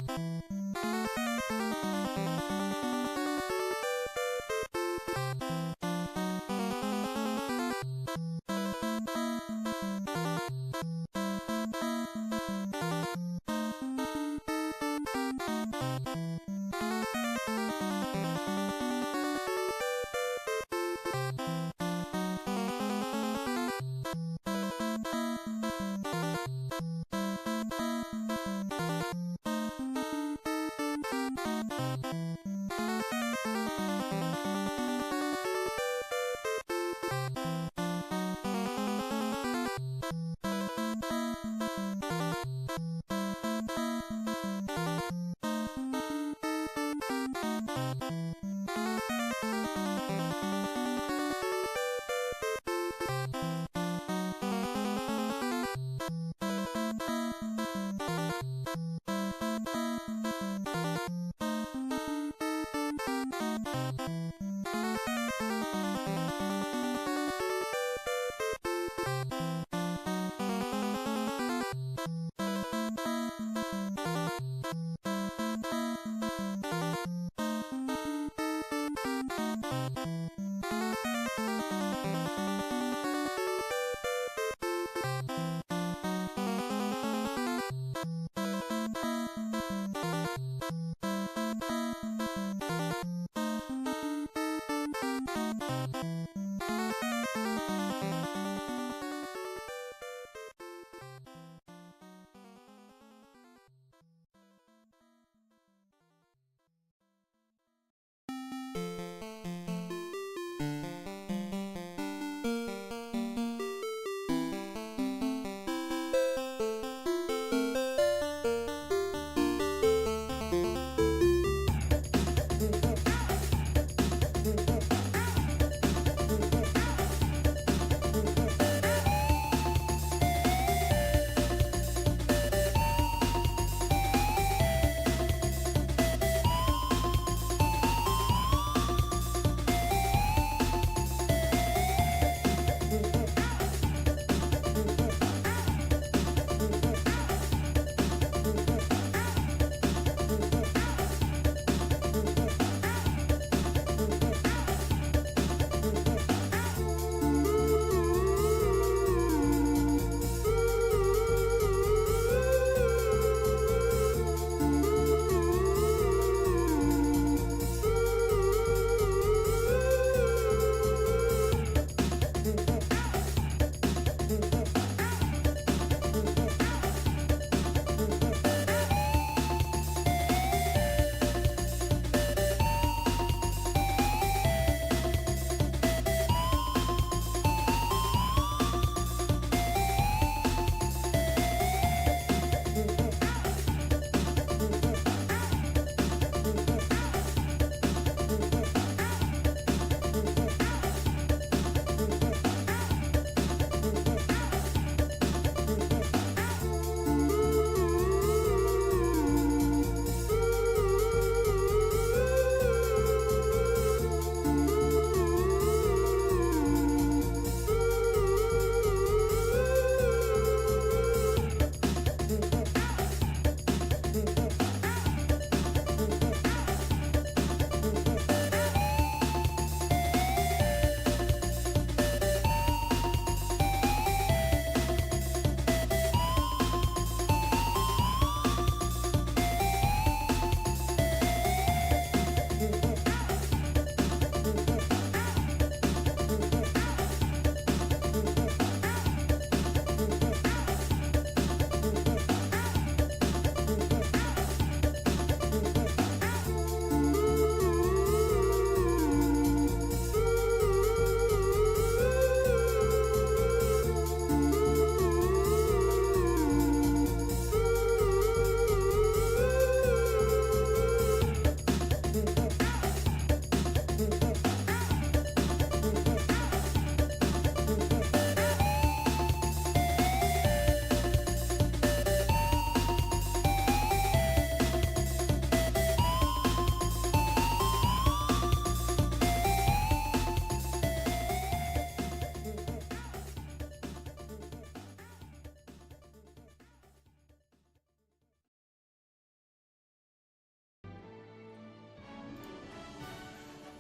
Thank you.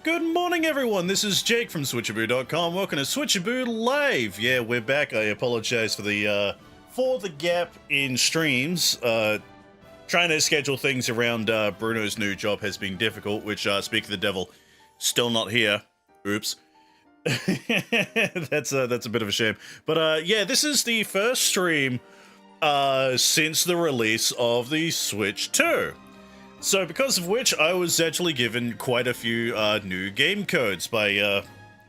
Good morning, everyone. This is Jake from Switchaboo.com. Welcome to Switchaboo Live. Yeah, we're back. I apologize for the gap in streams. Trying to schedule things around Bruno's new job has been difficult, which, speak of the devil, still not here. Oops. That's a bit of a shame. But yeah, this is the first stream since the release of the Switch 2. So because of which, I was actually given quite a few new game codes by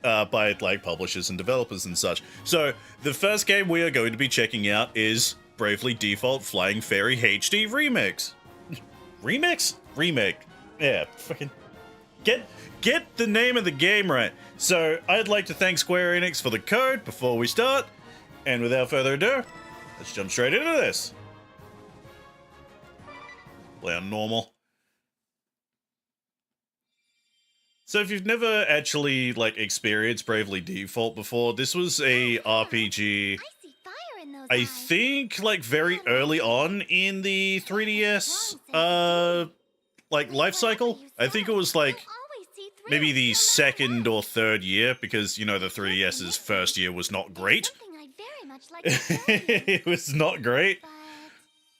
like publishers and developers and such. So the first game we are going to be checking out is Bravely Default Flying Fairy HD Remix. Remake. Yeah, fucking get the name of the game right. So I'd like to thank Square Enix for the code before we start. And without further ado, let's jump straight into this. Play on normal. So if you've never actually, like, experienced Bravely Default before, this was a RPG, I think, like, very early on in the 3DS, like, life cycle. I think it was, like, maybe the second or third year, because, you know, the 3DS's first year was not great. It was not great.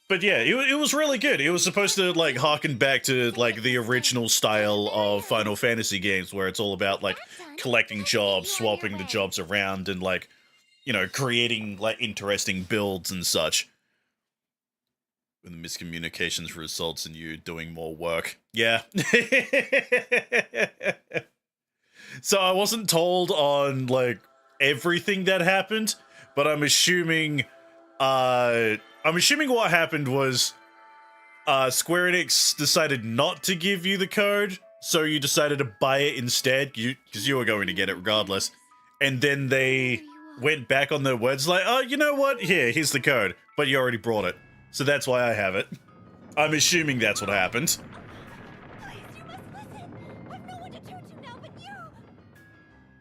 But yeah, it was really good. It was supposed to, like, harken back to, like, the original style of Final Fantasy games, where it's all about, like, collecting jobs, swapping the jobs around, and, like, you know, creating, like, interesting builds and such. When the miscommunications results in you doing more work. Yeah. So I wasn't told on, like, everything that happened, but I'm assuming what happened was Square Enix decided not to give you the code, so you decided to buy it instead, because you were going to get it regardless. And then they went back on their words like, oh, you know what? Here's the code, but you already brought it. So that's why I have it. I'm assuming that's what happened.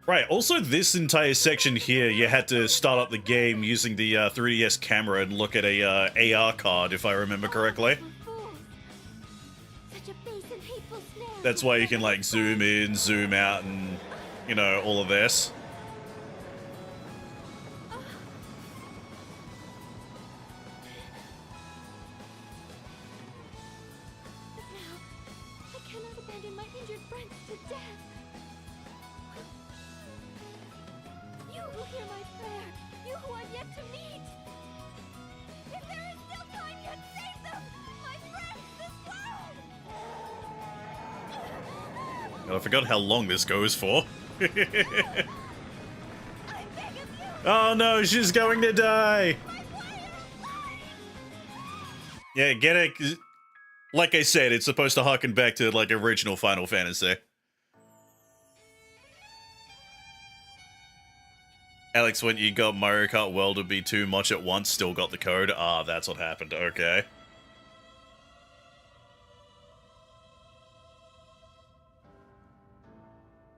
Right, also this entire section here, you had to start up the game using the 3DS camera and look at a AR card, if I remember correctly. That's why you can, like, zoom in, zoom out, and, you know, all of this. I forgot how long this goes for. Oh no, she's going to die! Yeah, get it. Like I said, it's supposed to harken back to, like, original Final Fantasy. Alex, when you got Mario Kart World to be too much at once, still got the code? Ah, that's what happened. Okay.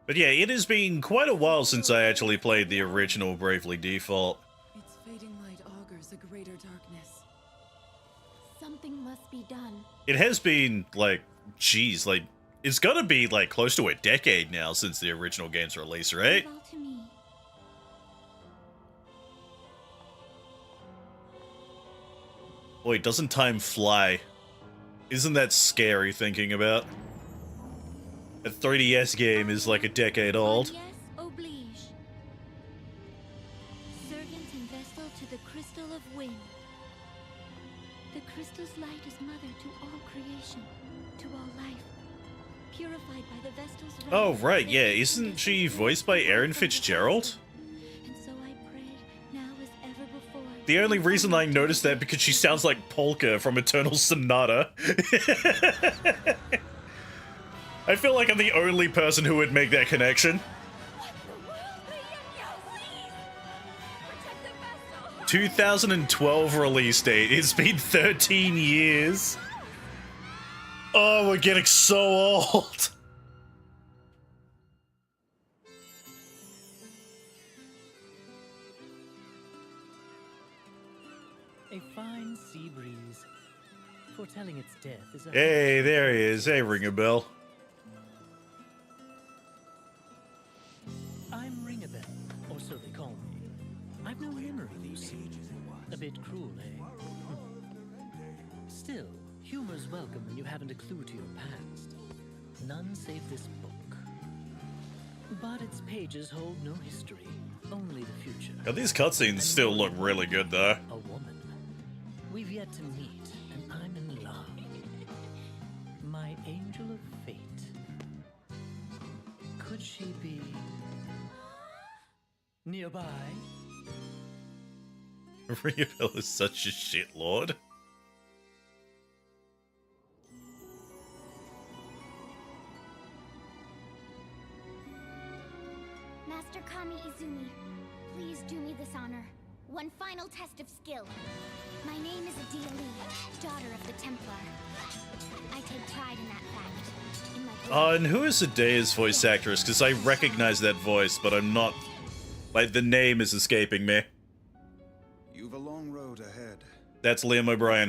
But yeah, it has been quite a while since I actually played the original Bravely Default. Its fading light augurs a greater darkness. Something must be done. It has been, like, geez, like, it's gotta be, like, close to a decade now since the original game's release, right? Boy, doesn't time fly? Isn't that scary thinking about? A 3DS game is like a decade old. Oblige. Servant and vessel to the crystal of wind. The crystal's light is mother to all creation, to all life. Purified by the vestal's rays. Oh, right, yeah. Isn't she voiced by Erin Fitzgerald? And so I prayed, now as ever before. The only reason I noticed that because she sounds like Polka from Eternal Sonata. I feel like I'm the only person who would make that connection. 2012 release date. It's been 13 years. Oh, we're getting so old. A fine sea breeze, foretelling its death is a... Hey, there he is. Hey, ring a bell. I've no memory, you see. A bit cruel, eh? Still, humor's welcome when you haven't a clue to your past. None save this book. But its pages hold no history, only the future. Now, these cutscenes still look really good, though. A woman. We've yet to meet, and I'm in love. My angel of fate. Could she be nearby? Ryubel is such a shitlord. Master Kami Izumi, please do me this honor. One final test of skill. My name is Adia Lee, daughter of the Templar. I take pride in that fact. In my blood. And who is Adea's voice actress? Because I recognize that voice, but I'm not... Like, the name is escaping me. You've a long road ahead. That's Liam O'Brien.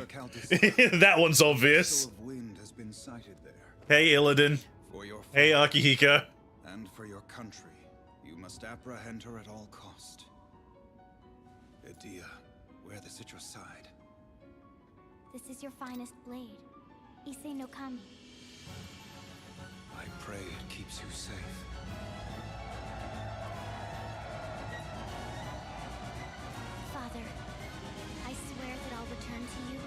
That one's obvious. The crystal of wind has been sighted there. Hey, Illidan. For your Hey, father Akihiko. and for your country, you must apprehend her at all cost. Adia, wear this at your side. This is your finest blade. Issei no Kami. I pray it keeps you safe. Father, I swear that I'll return to you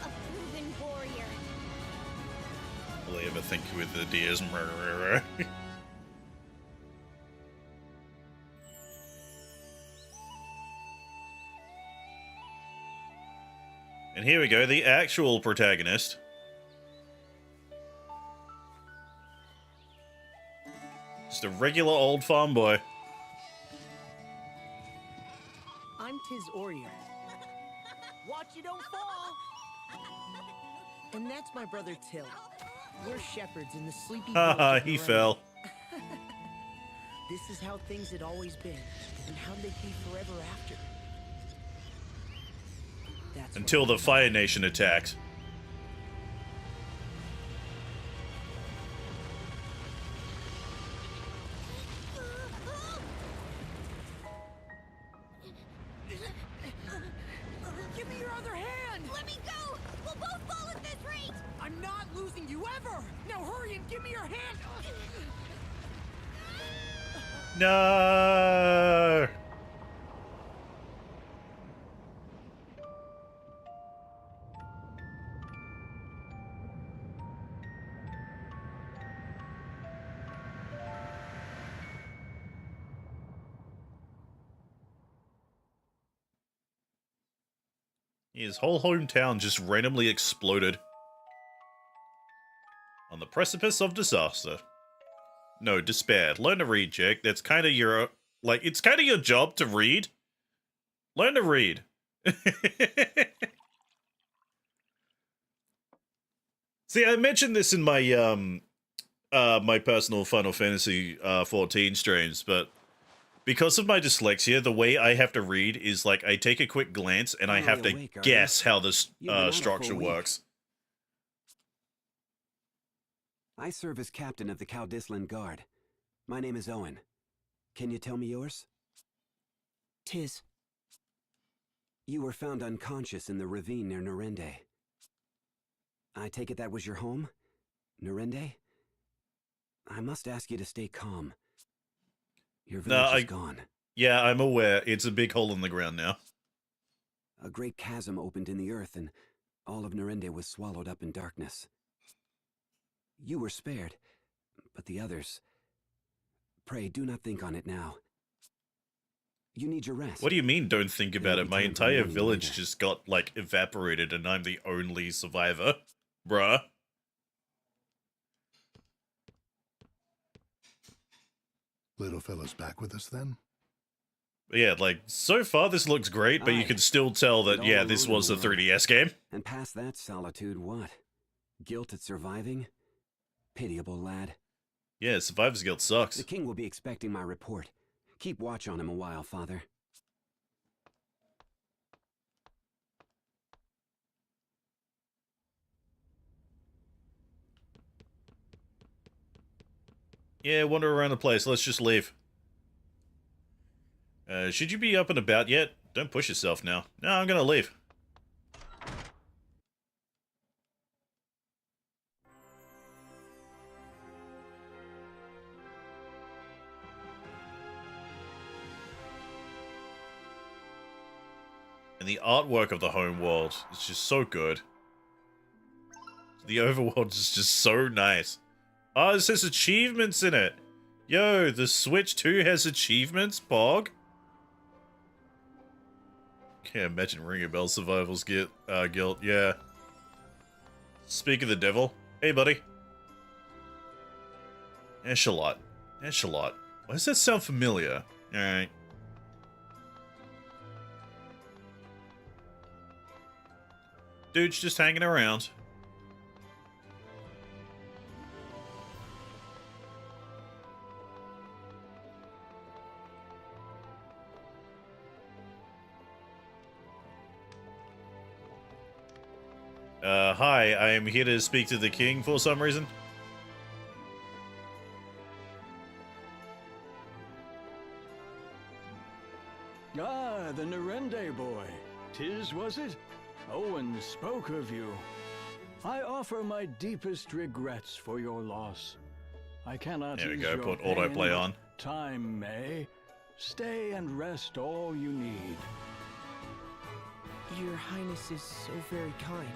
a proven warrior. Will I ever think with Adea's murderer? And here we go, the actual protagonist. Just a regular old farm boy. I'm Tiz Orier. Watch you don't fall! And that's my brother Till. We're shepherds in the sleepy village Haha, of he Narenda. fell. This is how things had always been, and how they'd be forever after. That's Until what the I'm Fire Nation attacked. Give me your other hand! Let me go! We'll both fall at this rate! I'm not losing you ever! Now hurry and give me your hand! No! His whole hometown just randomly exploded. On the precipice of disaster. No, despair. Learn to read, Jake. That's kind of your... Like, it's kind of your job to read. Learn to read. See, I mentioned this in my, my personal Final Fantasy 14 streams, but because of my dyslexia, the way I have to read is, like, I take a quick glance and I have to awake, are guess how this You've been out a structure full week. works. I serve as captain of the Caldisland Guard. My name is Owen. Can you tell me yours? Tiz. You were found unconscious in the ravine near Narende. I take it that was your home? Narende? I must ask you to stay calm. Your village is gone. Yeah, I'm aware. It's a big hole in the ground now. A great chasm opened in the earth and all of Narende was swallowed up in darkness. You were spared, but the others... Pray, do not think on it now. You need your rest. What do you mean, don't think about There'll it? be My time for entire mourning village later. just got, like, evaporated and I'm the only survivor. Bruh. Little fella's back with us then? But yeah, like, so far this looks great, but you Aye. can still tell that, And yeah, all this alone was a in the world. 3DS game. And past that solitude, what? Guilt at surviving? Pitiable lad. Yeah, Survivor's Guild sucks. The king will be expecting my report. Keep watch on him a while, father. Yeah, wander around the place. Let's just leave. Should you be up and about yet? Don't push yourself now. No, I'm gonna leave. And the artwork of the home world is just so good. The overworld is just so nice. Oh, it says achievements in it. Yo, the Switch 2 has achievements, Bog? Can't imagine Ring a Bell Survival's Guild, yeah. Speak of the devil. Hey, buddy. Echelot. Echelot. Why does that sound familiar? Alright. Dude's just hanging around. Hi, I am here to speak to the king for some reason. Ah, the Nerende boy. 'Tis, was it? Owen spoke of you. I offer my deepest regrets for your loss. I cannot There we ease go, your put pain, autoplay but on. Time may. Stay and rest all you need. Your Highness is so very kind.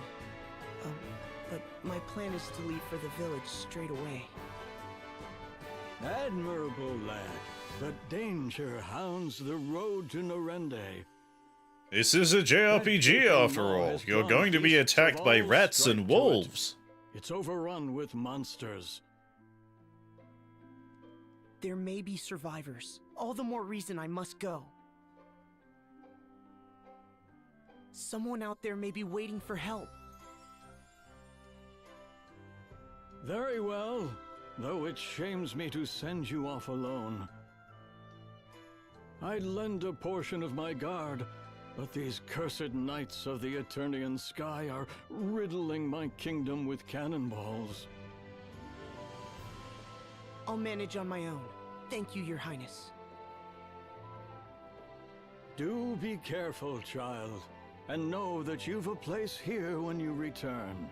But my plan is to leave for the village straight away. Admirable lad, but danger hounds the road to Nerende. This is a JRPG after all. You're going to be attacked by rats and wolves. It's overrun with monsters. There may be survivors. All the more reason I must go. Someone out there may be waiting for help. Very well, though it shames me to send you off alone. I'd lend a portion of my guard, but these cursed knights of the Eternian sky are riddling my kingdom with cannonballs. I'll manage on my own. Thank you, Your Highness. Do be careful, child, and know that you've a place here when you return.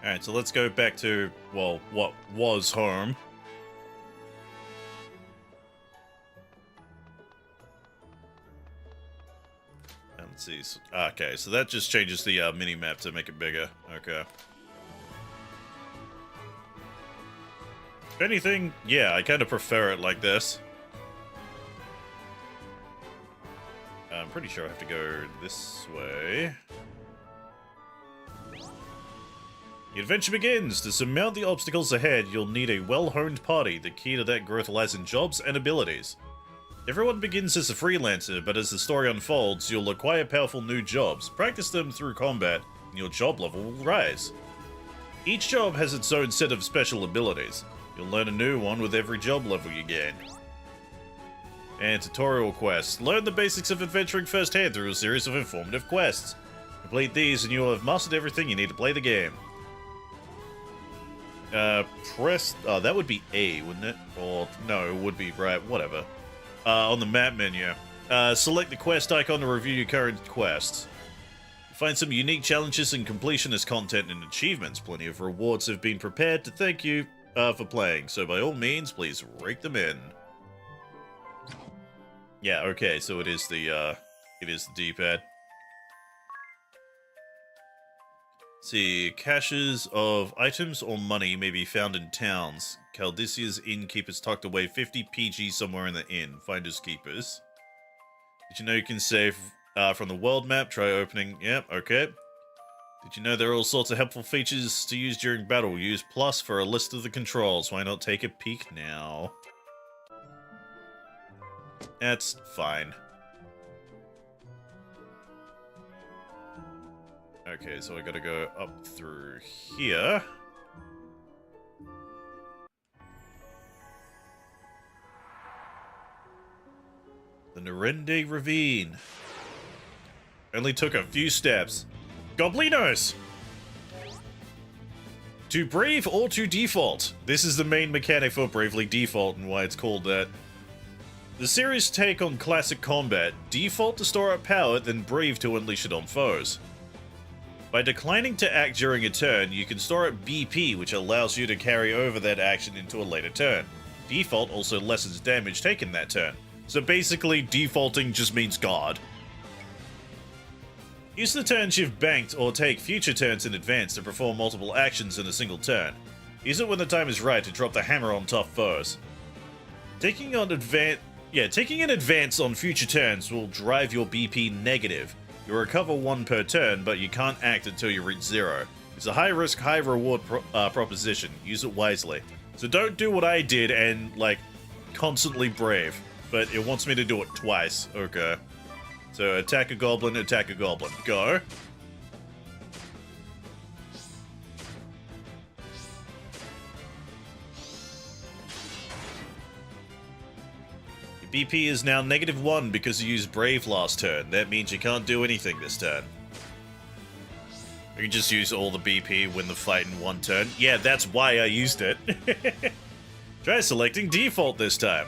Alright, so let's go back to, well, what was home. Let's see. Okay, so that just changes the mini-map to make it bigger. Okay. If anything, yeah, I kind of prefer it like this. I'm pretty sure I have to go this way. The adventure begins! To surmount the obstacles ahead, you'll need a well-honed party. The key to that growth lies in jobs and abilities. Everyone begins as a freelancer, but as the story unfolds, you'll acquire powerful new jobs. Practice them through combat, and your job level will rise. Each job has its own set of special abilities. You'll learn a new one with every job level you gain. And tutorial quests. Learn the basics of adventuring firsthand through a series of informative quests. Complete these and you'll have mastered everything you need to play the game. That would be A, wouldn't it? Or, no, it would be, right, whatever. On the map menu. Select the quest icon to review your current quests. Find some unique challenges and completionist content and achievements. Plenty of rewards have been prepared to thank you for playing, so by all means, please rake them in. Yeah, okay, so it is the D-pad. See, caches of items or money may be found in towns. Caldicia's innkeepers tucked away 50 PG somewhere in the inn. Finders keepers. Did you know you can save from the world map? Try opening. Yep, okay. Did you know there are all sorts of helpful features to use during battle? Use plus for a list of the controls. Why not take a peek now? That's fine. Okay, so I gotta go up through here. The Nerende Ravine. Only took a few steps. Goblinos! To Brave or to Default. This is the main mechanic for Bravely Default and why it's called that. The series' take on classic combat, Default to store up power, then Brave to unleash it on foes. By declining to act during a turn, you can store up BP, which allows you to carry over that action into a later turn. Default also lessens damage taken that turn. So basically, defaulting just means guard. Use the turns you've banked or take future turns in advance to perform multiple actions in a single turn. Use it when the time is right to drop the hammer on tough foes. Taking an advance on future turns will drive your BP negative. You'll recover 1 per turn, but you can't act until you reach 0. It's a high-risk, high-reward proposition. Use it wisely. So don't do what I did and, like, constantly brave. But it wants me to do it twice. Okay. So attack a goblin, go. Your BP is now -1 because you used Brave last turn. That means you can't do anything this turn. You can just use all the BP, win the fight in 1 turn. Yeah, that's why I used it. Try selecting Default this time.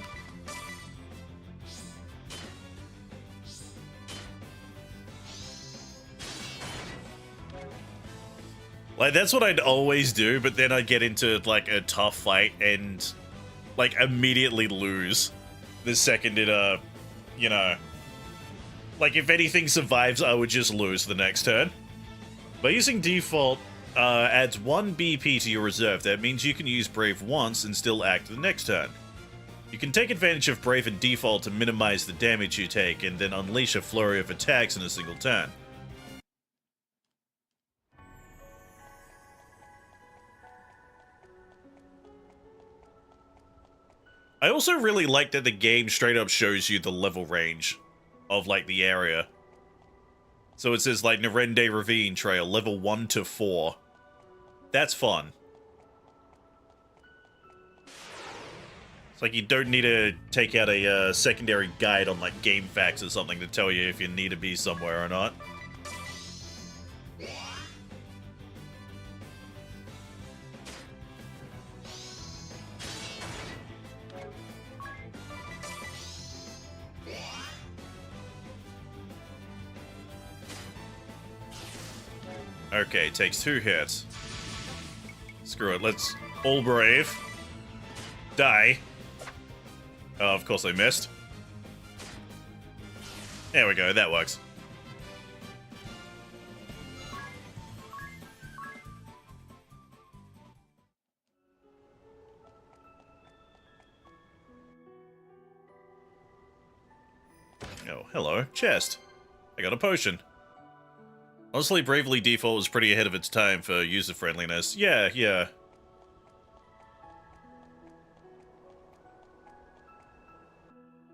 Like, that's what I'd always do, but then I'd get into, like, a tough fight and, like, immediately lose the second it, you know... Like, if anything survives, I would just lose the next turn. By using Default, adds 1 BP to your reserve. That means you can use Brave once and still act the next turn. You can take advantage of Brave and Default to minimize the damage you take, and then unleash a flurry of attacks in a single turn. I also really like that the game straight up shows you the level range of, like, the area. So it says, like, Nerende Ravine Trail, level 1 to 4. That's fun. It's like you don't need to take out a secondary guide on, like, GameFAQs or something to tell you if you need to be somewhere or not. Okay, takes 2 hits. Screw it, let's all brave. Die. Oh, of course I missed. There we go, that works. Oh, hello, chest. I got a potion. Honestly, Bravely Default was pretty ahead of its time for user-friendliness. Yeah.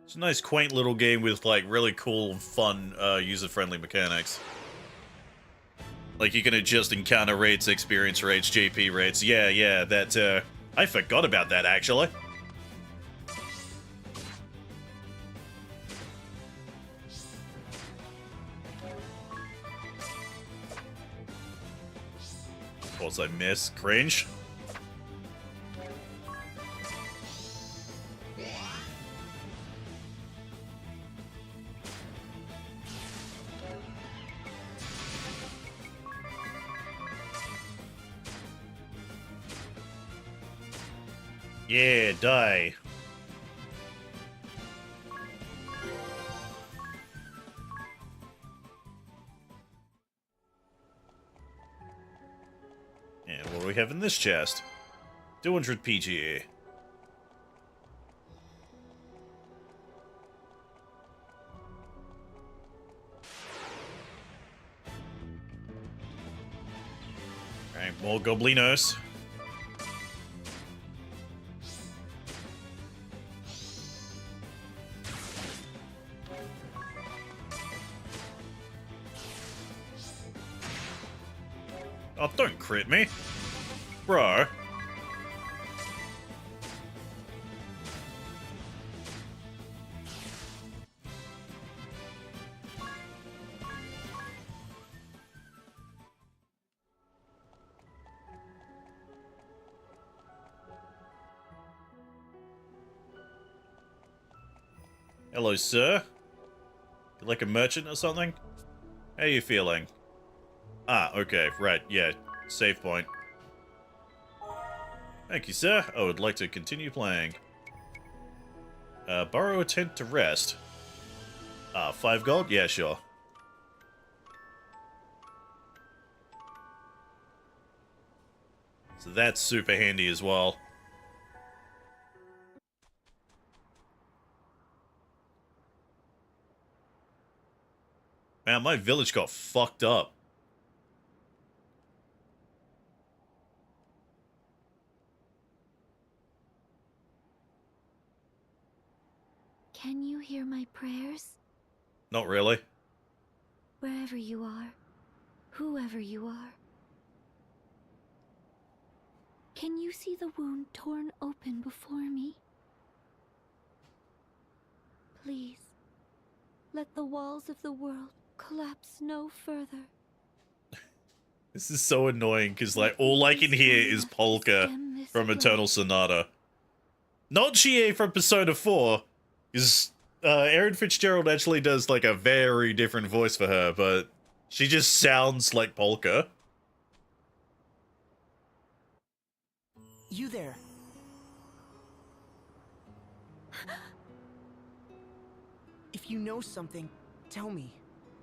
It's a nice, quaint little game with, like, really cool, fun, user-friendly mechanics. Like, you can adjust encounter rates, experience rates, JP rates. Yeah, that, I forgot about that, actually. Of course I miss. Cringe. Yeah, die. And what do we have in this chest? 200 PGA. Alright, more goblinos. Oh, don't crit me. Bro. Hello, sir. You like a merchant or something? How you feeling? Ah, okay, right, yeah. Save point. Thank you, sir. I would like to continue playing. Borrow a tent to rest. 5 gold? Yeah, sure. So that's super handy as well. Man, my village got fucked up. Can you hear my prayers? Not really. Wherever you are, whoever you are. Can you see the wound torn open before me? Please, let the walls of the world collapse no further. This is so annoying, because, like, all I can hear is Polka from Eternal Sonata. Not Chie from Persona 4, because Erin Fitzgerald actually does, like, a very different voice for her, but she just sounds like Polka. You there. If you know something, tell me.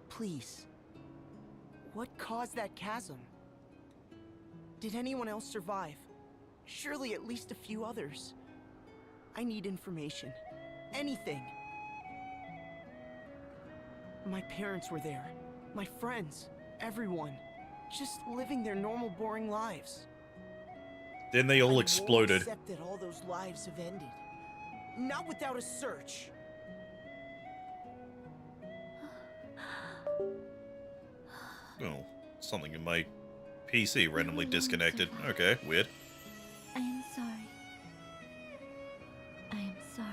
Please. What caused that chasm? Did anyone else survive? Surely at least a few others. I need information. Anything. My parents were there. My friends. Everyone. Just living their normal, boring lives. Then they all I exploded. won't accept that all those lives have ended. Not without a search. Oh, something in my PC randomly disconnected. Okay, weird. I am sorry. I am sorry.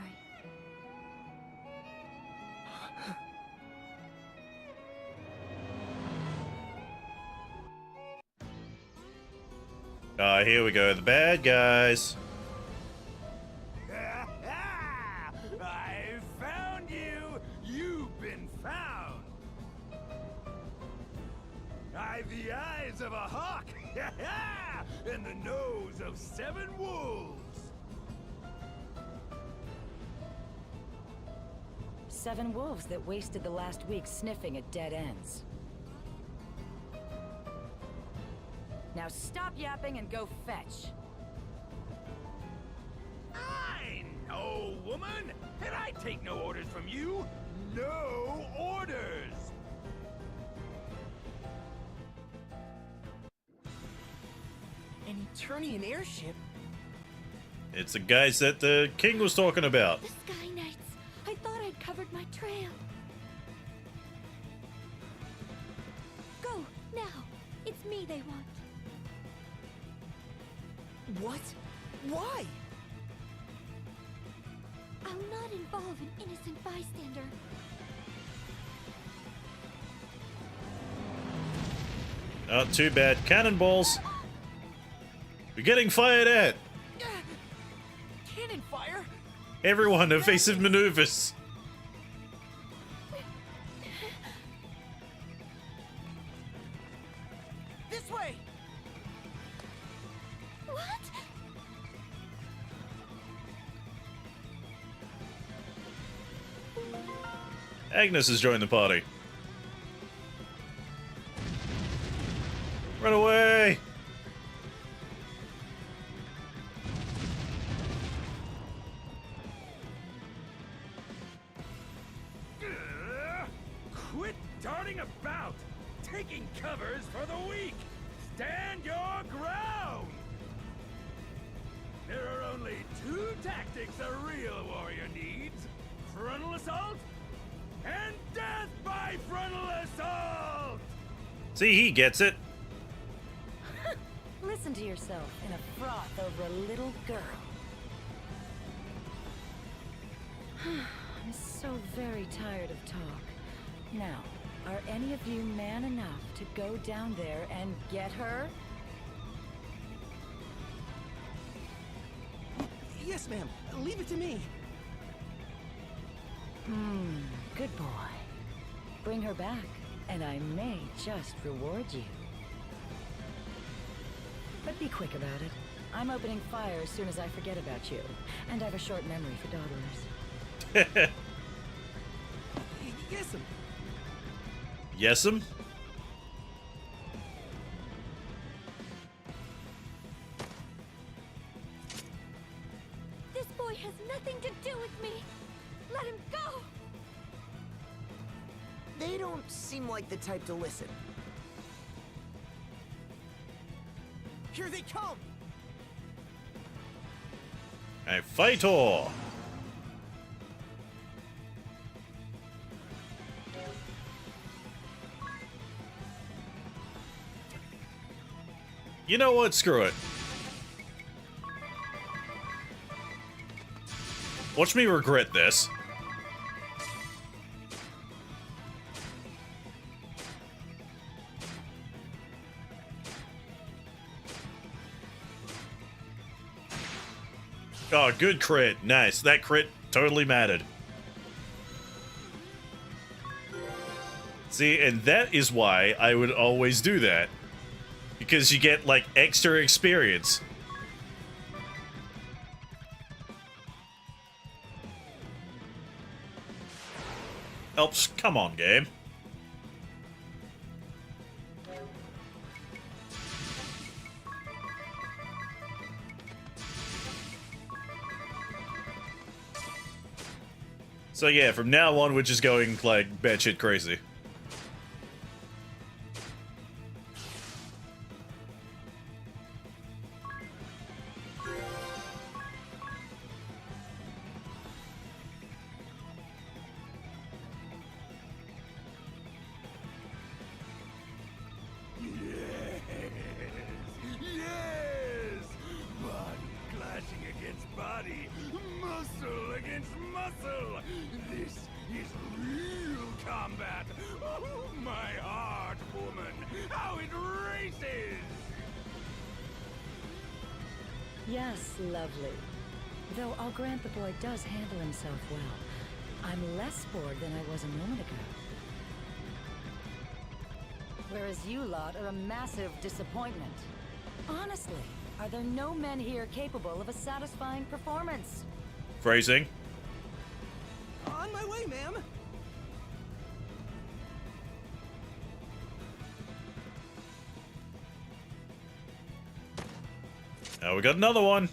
Here we go, the bad guys. I found you! You've been found! I've the eyes of a hawk! And the nose of 7 wolves! 7 wolves that wasted the last week sniffing at dead ends. Now stop yapping and go fetch. I know, woman! And I take no orders from you! No orders! An Eternian airship? It's the guys that the king was talking about. The Sky Knights. I thought I'd covered my trail. Go, now. It's me they want. What? Why? I'll not involve an innocent bystander. Not too bad. Cannonballs. We're getting fired at. Cannon fire? Everyone, evasive maneuvers. This way! What? Agnes has joined the party. Run away! Quit darting about! Taking covers for the weak! Stand your ground! There are only 2 tactics a real warrior needs. Frontal assault and death by frontal assault! See, he gets it. Listen to yourself in a froth over a little girl. I'm so very tired of talk. Now, are any of you man enough to go down there and get her? Yes, ma'am. Leave it to me. Good boy. Bring her back, and I may just reward you. But be quick about it. I'm opening fire as soon as I forget about you, and I have a short memory for dawdlers. Yes'm. Yes'm? This boy has nothing to do with me. Let him go. They don't seem like the type to listen. Here they come! A fighter! You know what? Screw it. Watch me regret this. Oh, good crit. Nice. That crit totally mattered. See, and that is why I would always do that. Because you get, like, extra experience. Helps. Come on, game. So yeah, from now on, we're just going, like, batshit crazy. Yes! Body clashing against body, muscle against muscle. This is real combat. Oh, my heart, woman, how it races! Yes, lovely. Though I'll grant the boy does handle himself well. I'm less bored than I was a moment ago. Whereas you lot are a massive disappointment. Honestly, are there no men here capable of a satisfying performance? Phrasing. On my way, ma'am! Oh, we got another one.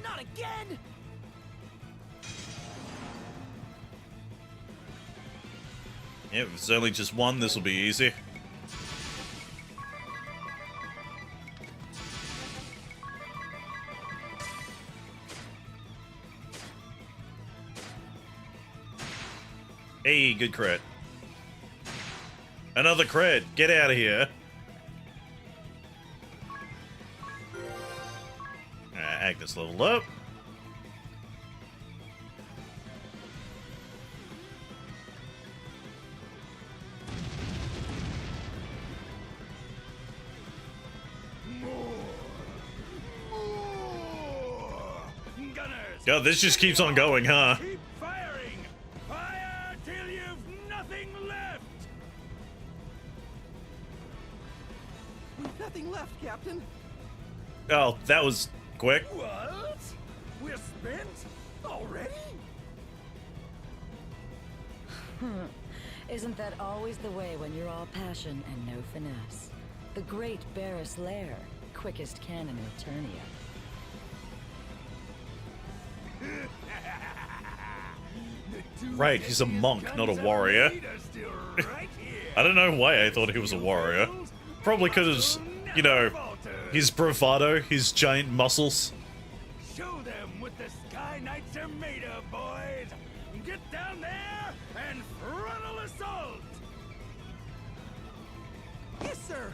Not again! Yeah, if it's only just one, this will be easy. Hey, good crit. Another crit. Get out of here. Agnes leveled up. Gunners! God, this just keeps on going, huh? Keep firing! Fire till you've nothing left! We've nothing left, Captain. Oh, that was quick. What? We're spent? Already? Isn't that always the way when you're all passion and no finesse? The great Barris Lair, quickest cannon in Eternia. Right, he's a monk, not a warrior. I don't know why I thought he was a warrior. Probably because, you know, his bravado, his giant muscles. Show them what the Sky Knights are made of, boys! Get down there and frontal assault! Yes, sir!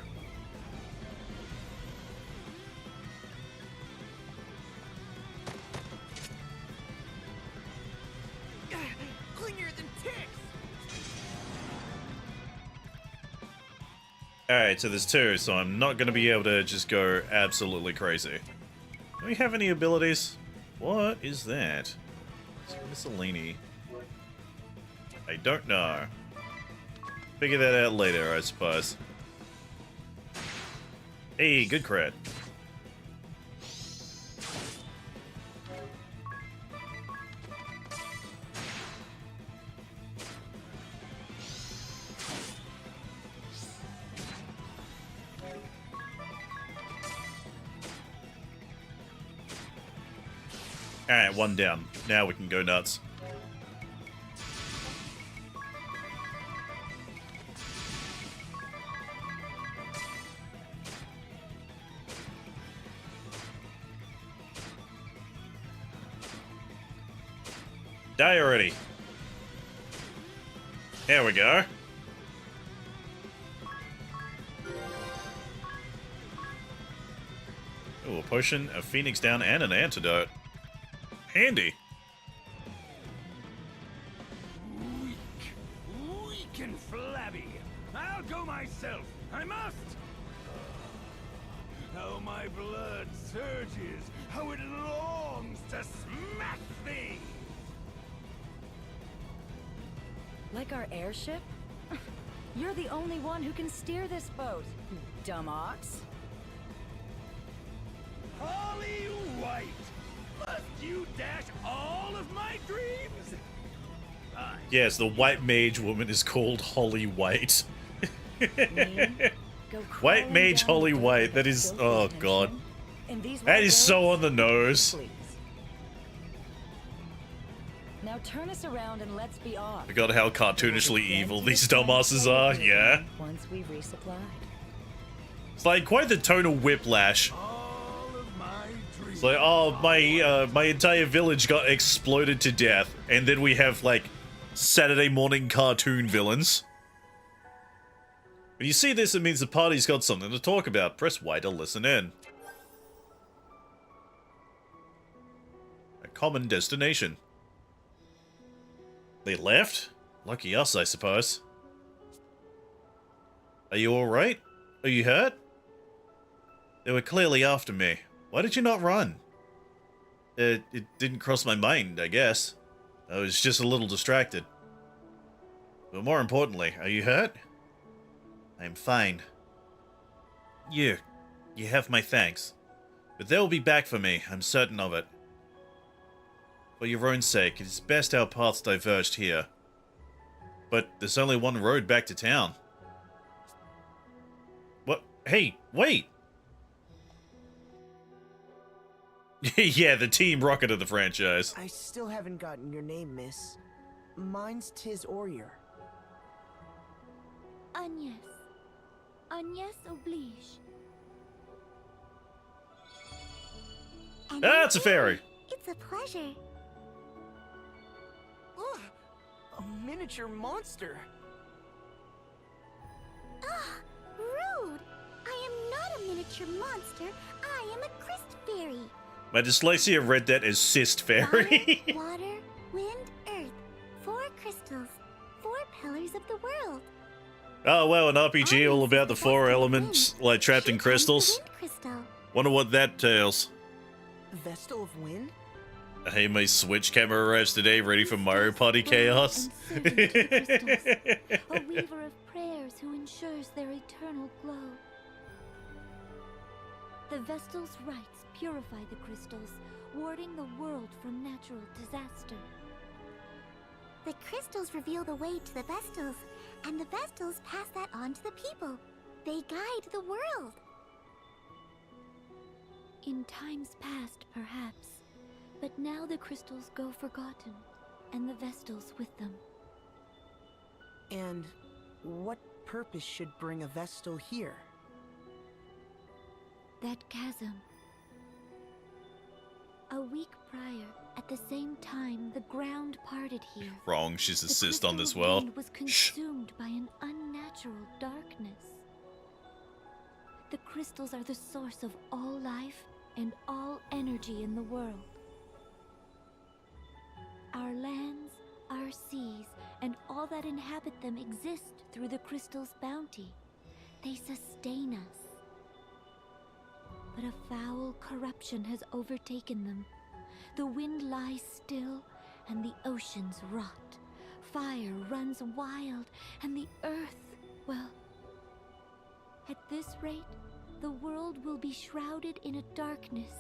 Clingier than ticks! Alright, so there's two, so I'm not going to be able to just go absolutely crazy. Do we have any abilities? What is that? Miscellany. I don't know. Figure that out later, I suppose. Hey, good cred. Alright, one down. Now we can go nuts. Die already. There we go. Ooh, a potion, a phoenix down, and an antidote. Handy. Weak and flabby. I'll go myself. I must. How my blood surges. How it longs to smack things. Like our airship? You're the only one who can steer this boat, you dumb ox. Holly White! Must you dash all of my dreams? Yes, the white mage woman is called Holly White. White mage Holly White. That is... Oh, God. That is so on the nose. Now turn us around and let's be off. Forgot how cartoonishly evil these dumbasses are, yeah? Once we've resupplied. It's like quite the tonal whiplash. It's like, oh, my entire village got exploded to death, and then we have, like, Saturday morning cartoon villains. When you see this, it means the party's got something to talk about. Press Y to listen in. A common destination. They left? Lucky us, I suppose. Are you alright? Are you hurt? They were clearly after me. Why did you not run? It didn't cross my mind, I guess. I was just a little distracted. But more importantly, are you hurt? I'm fine. You have my thanks. But they'll be back for me, I'm certain of it. For your own sake, it is best our paths diverged here. But there's only one road back to town. What? Hey, wait! Yeah, the Team Rocket of the franchise. I still haven't gotten your name, miss. Mine's Tiz Orier. Agnes. Agnes oblige. Ah, it's a fairy. It's a pleasure. A miniature monster. Rude! I am not a miniature monster. I am a Christ fairy. My dyslexia read that as cyst fairy. Fire, water, wind, earth. 4 crystals. 4 pillars of the world. Oh, wow, an RPG all about the 4 elements, like trapped in crystals. Wonder what that tells. Vestal of Wind? Hey, my Switch camera arrives today, ready for Mario Party chaos. A weaver of prayers who ensures their eternal glow. The Vestal's rites purify the crystals, warding the world from natural disaster. The crystals reveal the way to the Vestals, and the Vestals pass that on to the people. They guide the world. In times past, perhaps, but now the crystals go forgotten, and the Vestals with them. And what purpose should bring a Vestal here? That chasm. A week prior, at the same time, the ground parted here. Wrong, she's a The cyst on this crystal world. wind was consumed by an unnatural darkness. The crystals are the source of all life and all energy in the world. Our lands, our seas, and all that inhabit them exist through the crystal's bounty. They sustain us. But a foul corruption has overtaken them. The wind lies still, and the oceans rot. Fire runs wild, and the earth, well, at this rate, the world will be shrouded in a darkness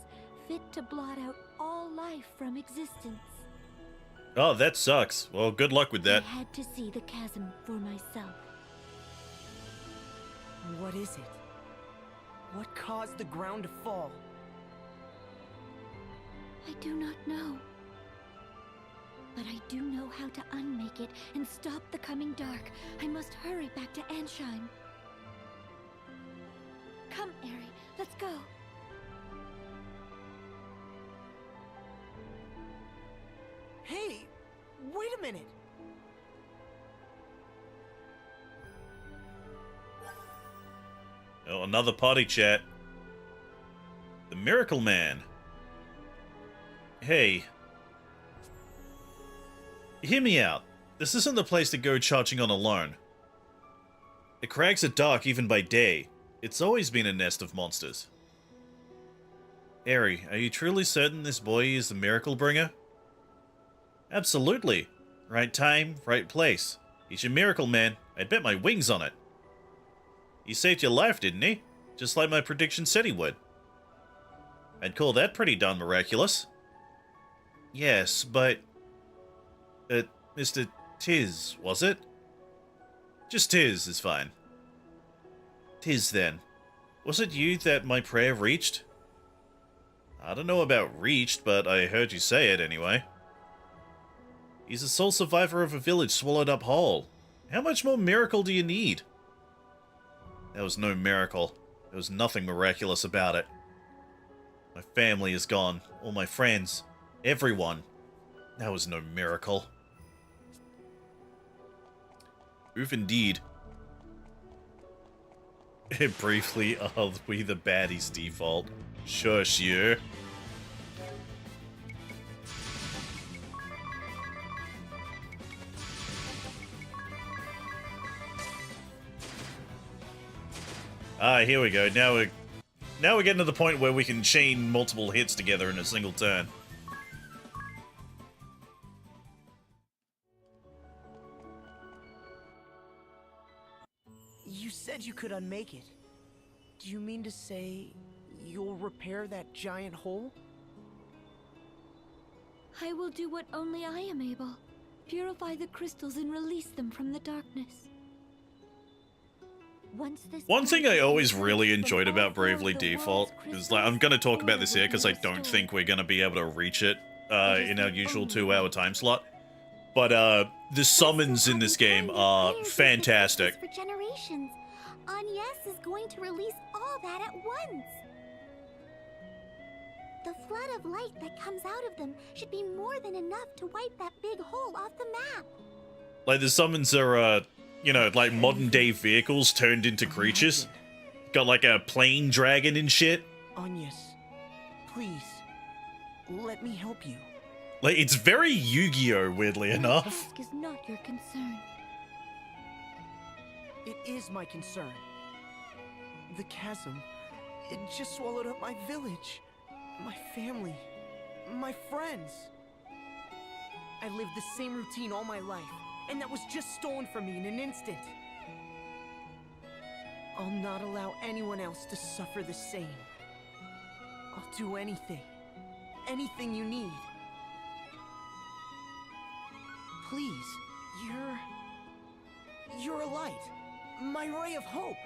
fit to blot out all life from existence. Oh, that sucks. Well, good luck with that. I had to see the chasm for myself. What is it? What caused the ground to fall? I do not know. But I do know how to unmake it and stop the coming dark. I must hurry back to Ansheim. Come, Eri, let's go. Hey, wait a minute. Oh, another party chat. The Miracle Man. Hey. Hear me out. This isn't the place to go charging on alone. The crags are dark even by day. It's always been a nest of monsters. Eri, are you truly certain this boy is the Miracle Bringer? Absolutely. Right time, right place. He's your Miracle Man. I'd bet my wings on it. He saved your life, didn't he? Just like my prediction said he would. I'd call that pretty darn miraculous. Yes, but... Mr. Tiz, was it? Just Tiz is fine. Tiz, then. Was it you that my prayer reached? I don't know about reached, but I heard you say it anyway. He's the sole survivor of a village swallowed up whole. How much more miracle do you need? There was no miracle. There was nothing miraculous about it. My family is gone. All my friends. Everyone. That was no miracle. Oof indeed. Briefly, are we the baddies default? Shush you. Ah, here we go. Now we're getting to the point where we can chain multiple hits together in a single turn. You said you could unmake it. Do you mean to say you'll repair that giant hole? I will do what only I am able. Purify the crystals and release them from the darkness. One thing I always really enjoyed about Bravely Default is, like, I'm going to talk about this here because I don't think we're going to be able to reach it in our usual 2-hour time slot. But the summons in this game are fantastic. For generations, Agnes is going to release all that at once. The flood of light that comes out of them should be more than enough to wipe that big hole off the map. Like, the summons are, you know, like modern-day vehicles turned into creatures. Got, like, a plane dragon and shit. Agnes, please, let me help you. Like, it's very Yu-Gi-Oh, weirdly enough. Task is not your concern. It is my concern. The chasm, it just swallowed up my village, my family, my friends. I lived the same routine all my life, and that was just stolen from me in an instant. I'll not allow anyone else to suffer the same. I'll do anything you need. Please, you're a light, my ray of hope,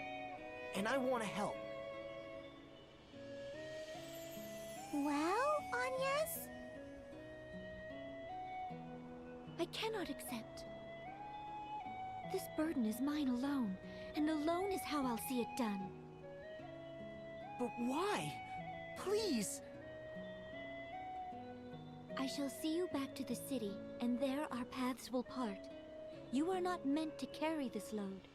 and I want to help. Well, Agnes? I cannot accept. This burden is mine alone, and alone is how I'll see it done. But why? Please! I shall see you back to the city, and there our paths will part. You are not meant to carry this load.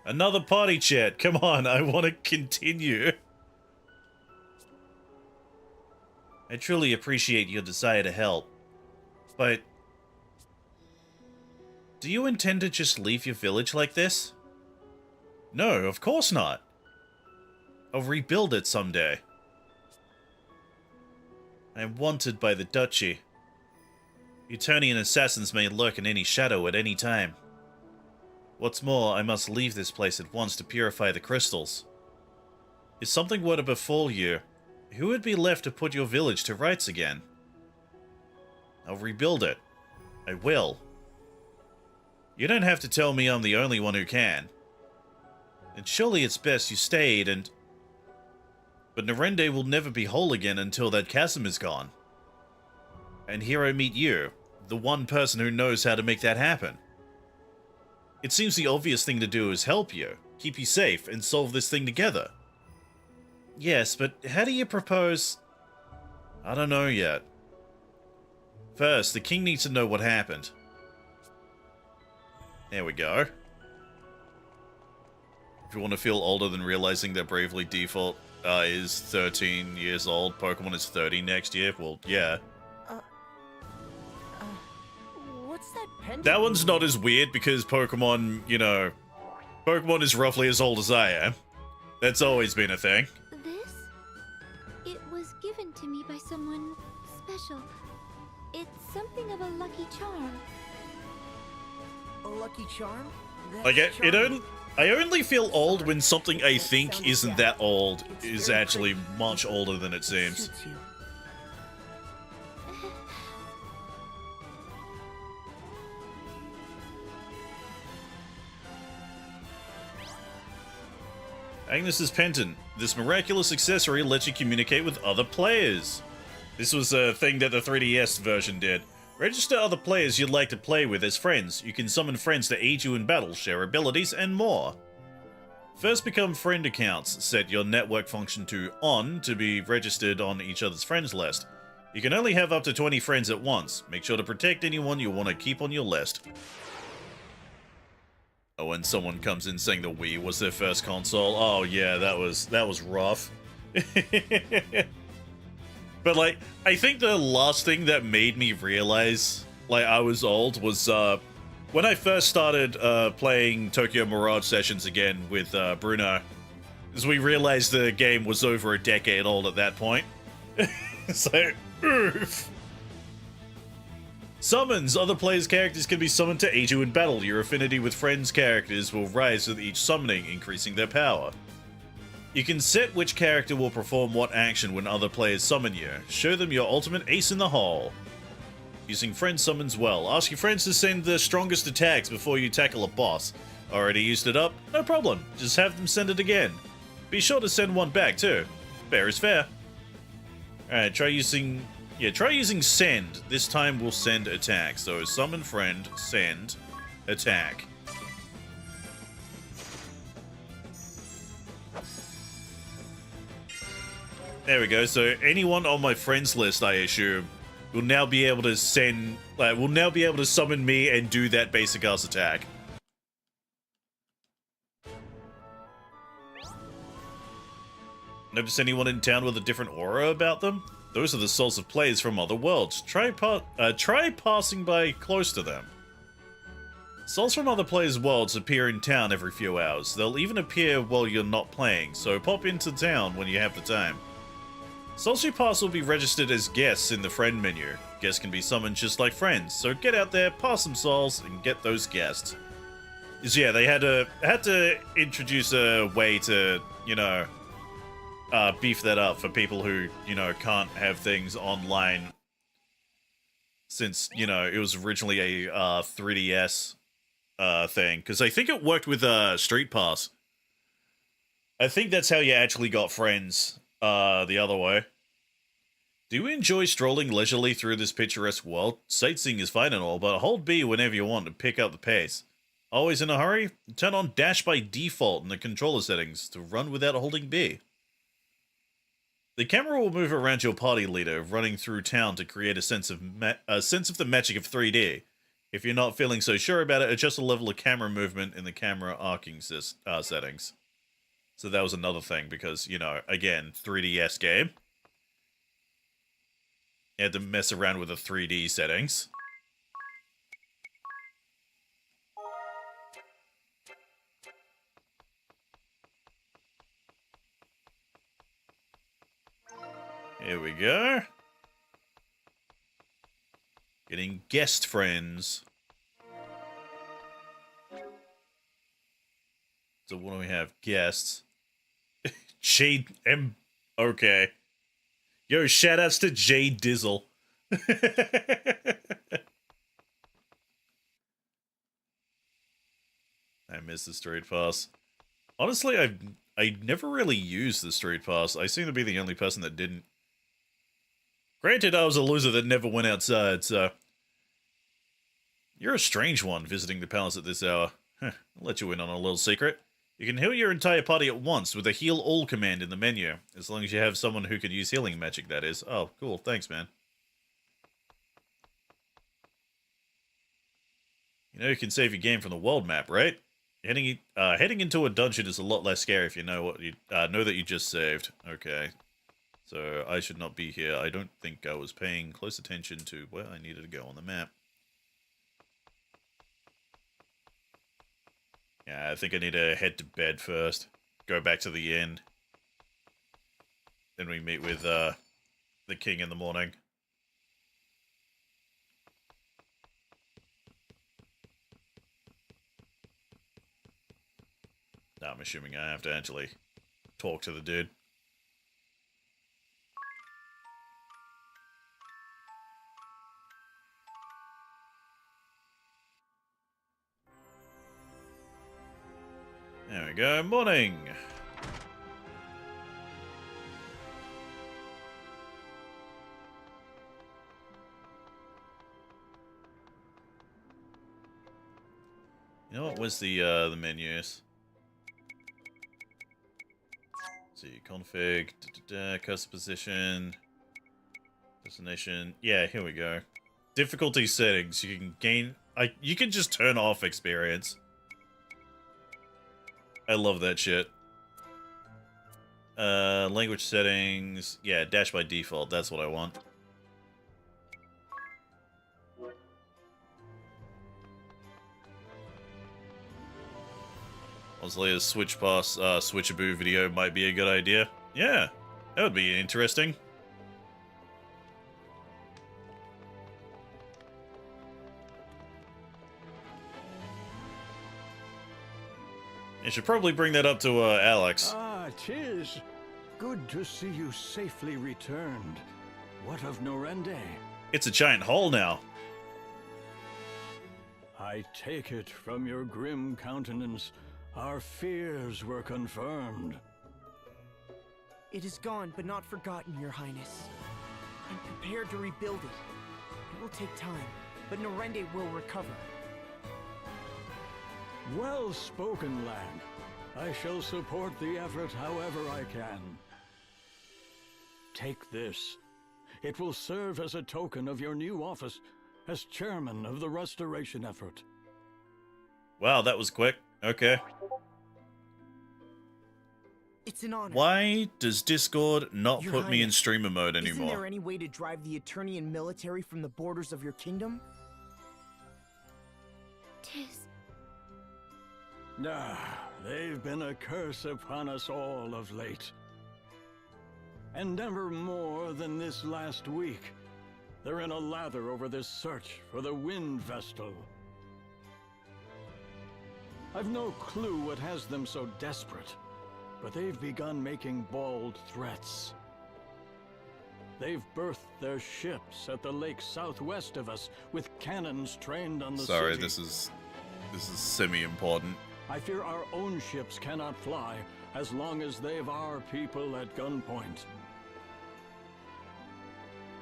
Another party chat. Come on, I want to continue. I truly appreciate your desire to help, but do you intend to just leave your village like this? No, of course not. I'll rebuild it someday. I am wanted by the Duchy. Eternian assassins may lurk in any shadow at any time. What's more, I must leave this place at once to purify the crystals. If something were to befall you, who would be left to put your village to rights again? I'll rebuild it. I will. You don't have to tell me I'm the only one who can. And surely it's best you stayed and... But Nerende will never be whole again until that chasm is gone. And here I meet you, the one person who knows how to make that happen. It seems the obvious thing to do is help you, keep you safe, and solve this thing together. Yes, but how do you propose... I don't know yet. First, the king needs to know what happened. There we go. If you want to feel older than realizing that Bravely Default is 13 years old, Pokemon is 30 next year, well, yeah. What's that pendant? That one's not as weird because Pokemon, you know, Pokemon is roughly as old as I am. That's always been a thing. This? It was given to me by someone special. It's something of a lucky charm. A lucky charm? Like, I only feel old when something I think isn't that old is actually much older than it seems. Agnes's Pendant. This miraculous accessory lets you communicate with other players. This was a thing that the 3DS version did. Register other players you'd like to play with as friends. You can summon friends to aid you in battle, share abilities, and more. First become friend accounts. Set your network function to on to be registered on each other's friends list. You can only have up to 20 friends at once. Make sure to protect anyone you want to keep on your list. Oh, and someone comes in saying the Wii was their first console. Oh yeah, that was rough. But like, I think the last thing that made me realize like I was old was when I first started playing Tokyo Mirage Sessions again with Bruno, as we realized the game was over a decade old at that point. So, oof. Summons. Other players' characters can be summoned to aid you in battle. Your affinity with friends' characters will rise with each summoning, increasing their power. You can set which character will perform what action when other players summon you. Show them your ultimate ace in the hole. Using friend summons well. Ask your friends to send their strongest attacks before you tackle a boss. Already used it up? No problem. Just have them send it again. Be sure to send one back too. Fair is fair. Alright, try using send. This time we'll send attack. So summon friend, send, attack. There we go. So anyone on my friends list, I assume, will now be able to send, will now be able to summon me and do that basic ass attack. Notice anyone in town with a different aura about them? Those are the souls of players from other worlds. Try passing by close to them. Souls from other players' worlds appear in town every few hours. They'll even appear while you're not playing, so pop into town when you have the time. Souls you pass will be registered as guests in the friend menu. Guests can be summoned just like friends, so get out there, pass some souls, and get those guests. So yeah, they had to introduce a way to, you know, beef that up for people who, you know, can't have things online. Since, you know, it was originally a 3DS thing. Because I think it worked with Street Pass. I think that's how you actually got friends the other way. Do you enjoy strolling leisurely through this picturesque world? Sightseeing is fine and all, but hold B whenever you want to pick up the pace. Always in a hurry? Turn on Dash by default in the controller settings to run without holding B. The camera will move around your party leader, running through town to create a sense of the magic of 3D. If you're not feeling so sure about it, adjust the level of camera movement in the camera arcing settings. So that was another thing, because, you know, again, 3DS game. You had to mess around with the 3D settings. Here we go. Getting guest friends. So what do we have? Guests. Jade M. Okay. Yo, shoutouts to Jade Dizzle. I miss the Street Pass. Honestly, I never really used the Street Pass. I seem to be the only person that didn't. Granted, I was a loser that never went outside, so... You're a strange one, visiting the palace at this hour. I'll let you in on a little secret. You can heal your entire party at once with a heal all command in the menu. As long as you have someone who can use healing magic, that is. Oh, cool. Thanks, man. You know you can save your game from the world map, right? Heading into a dungeon is a lot less scary if you know what you know that you just saved. Okay. So I should not be here. I don't think I was paying close attention to where I needed to go on the map. Yeah, I think I need to head to bed first. Go back to the inn. Then we meet with the king in the morning. Now I'm assuming I have to actually talk to the dude. There we go. Morning. You know what was the menus? Let's see, config, cursor position, destination. Yeah, here we go. Difficulty settings. You can gain. You can just turn off experience. I love that shit. Language settings. Yeah, dash by default. That's what I want. Honestly, a Switch Pass, Switchaboo video might be a good idea. Yeah, that would be interesting. You should probably bring that up to, Alex. Ah, 'tis. Good to see you safely returned. What of Norende? It's a giant hole now. I take it from your grim countenance, our fears were confirmed. It is gone, but not forgotten, Your Highness. I'm prepared to rebuild it. It will take time, but Norende will recover. Well spoken, lad. I shall support the effort however I can. Take this. It will serve as a token of your new office as chairman of the restoration effort. Wow, that was quick. Okay. It's an honor. Why does Discord not Your put me in Highness, streamer mode Isn't anymore? there any way to drive the Eternian military from the borders of your kingdom? Tis. Ah, they've been a curse upon us all of late. And never more than this last week. They're in a lather over this search for the Wind Vestal. I've no clue what has them so desperate, but they've begun making bold threats. They've berthed their ships at the lake southwest of us with cannons trained on the Sorry, city. this is semi-important. I fear our own ships cannot fly as long as they've our people at gunpoint.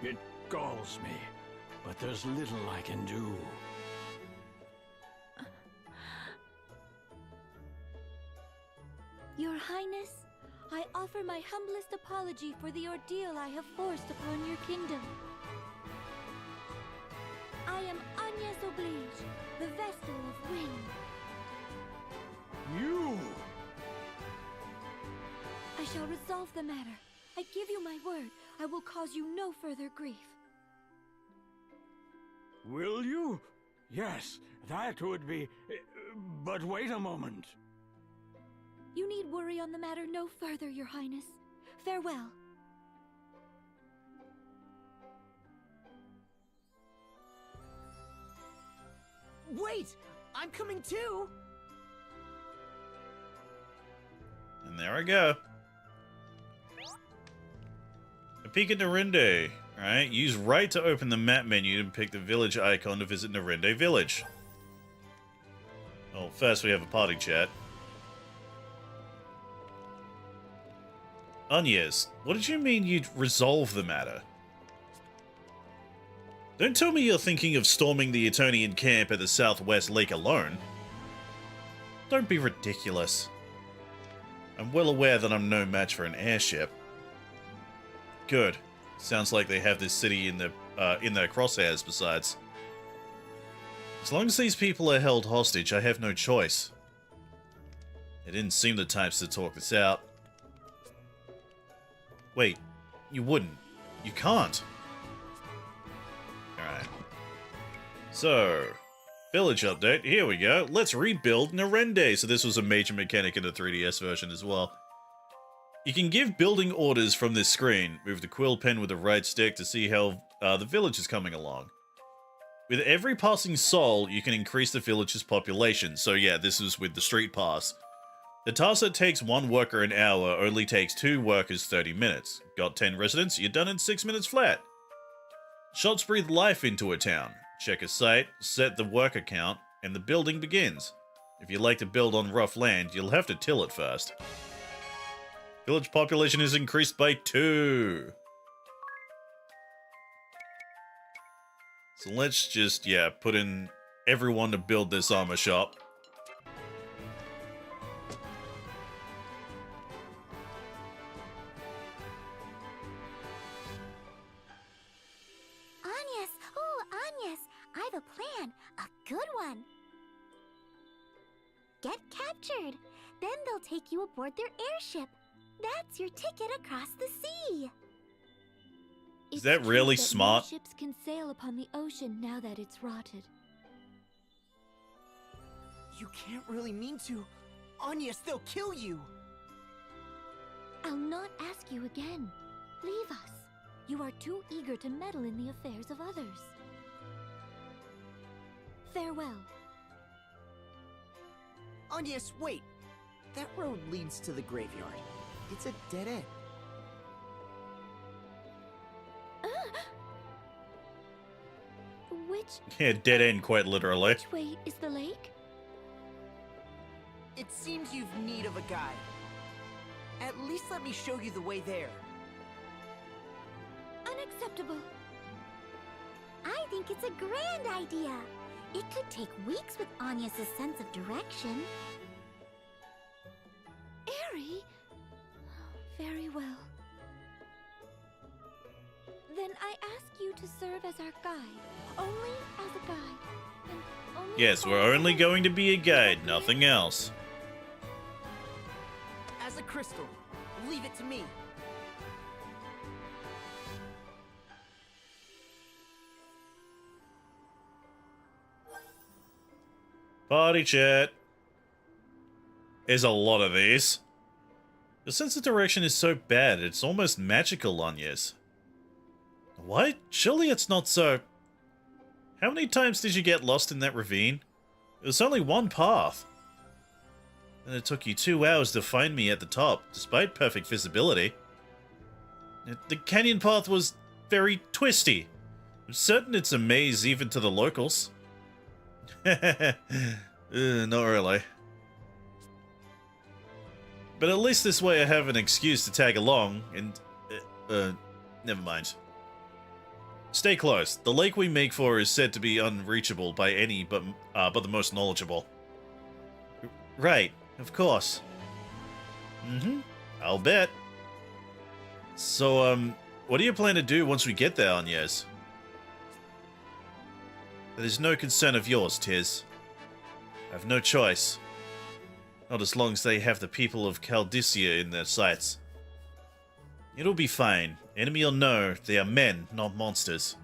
It galls me, but there's little I can do. Your Highness, I offer my humblest apology for the ordeal I have forced upon your kingdom. I am Agnes Oblige, the Vestal of Wind. You! I shall resolve the matter. I give you my word, I will cause you no further grief. Will you? Yes, that would be... But wait a moment. You need worry on the matter no further, Your Highness. Farewell. Wait! I'm coming too! And there I go. A peek at Narende. Alright, use right to open the map menu and pick the village icon to visit Narende Village. Well, first we have a party chat. Agnes, what did you mean you'd resolve the matter? Don't tell me you're thinking of storming the Etonian camp at the Southwest Lake alone. Don't be ridiculous. I'm well aware that I'm no match for an airship. Good. Sounds like they have this city in their crosshairs besides. As long as these people are held hostage, I have no choice. They didn't seem the types to talk this out. Wait, you wouldn't. You can't. Alright. So, village update. Here we go. Let's rebuild Narende. So this was a major mechanic in the 3DS version as well. You can give building orders from this screen. Move the quill pen with the right stick to see how the village is coming along. With every passing sol, you can increase the village's population. So yeah, this is with the street pass. The task that takes 1 worker an hour only takes 2 workers 30 minutes. Got 10 residents, you're done in 6 minutes flat. Shots breathe life into a town. Check a site, set the worker count, and the building begins. If you like to build on rough land, you'll have to till it first. Village population is increased by 2. So let's just, yeah, put in everyone to build this armor shop. Agnes! Oh, Agnes! I have a plan. A good one. Get captured. Then they'll take you aboard their airship. That's your ticket across the sea. Is that really smart? No ships can sail upon the ocean now that it's rotted. You can't really mean to. Agnes, they'll kill you! I'll not ask you again. Leave us. You are too eager to meddle in the affairs of others. Farewell. Agnes, wait! That road leads to the graveyard. It's a dead end. Yeah, dead end quite literally. Which way is the lake? It seems you've need of a guide. At least let me show you the way there. Unacceptable. I think it's a grand idea. It could take weeks with Agnes' sense of direction. Airy? Very well. Then I ask you to serve as our guide. Only as a guide. And only Yes, we're only going to be a guide, nothing else. As a crystal, leave it to me. Party chat. There's a lot of these. The sense of direction is so bad, it's almost magical, Agnes. What? Surely it's not so... How many times did you get lost in that ravine? It was only one path. And it took you 2 hours to find me at the top, despite perfect visibility. The canyon path was very twisty. I'm certain it's a maze even to the locals. Not really. But at least this way I have an excuse to tag along, and... never mind. Stay close. The lake we make for is said to be unreachable by any but the most knowledgeable. Right, of course. I'll bet. So, what do you plan to do once we get there, Agnes? That is no concern of yours, Tiz. I have no choice. Not as long as they have the people of Caldicia in their sights. It'll be fine. Enemy or no, they are men, not monsters.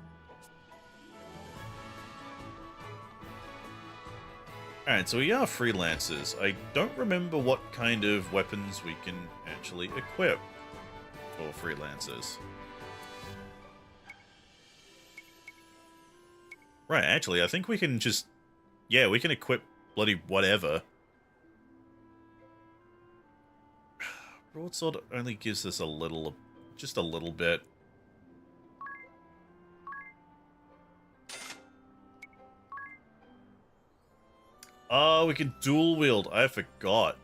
Alright, so we are freelancers. I don't remember what kind of weapons we can actually equip for freelancers. Right, actually, I think we can just Yeah, we can equip bloody whatever. Broadsword only gives us a little, just a little bit. Oh, we can dual wield. I forgot.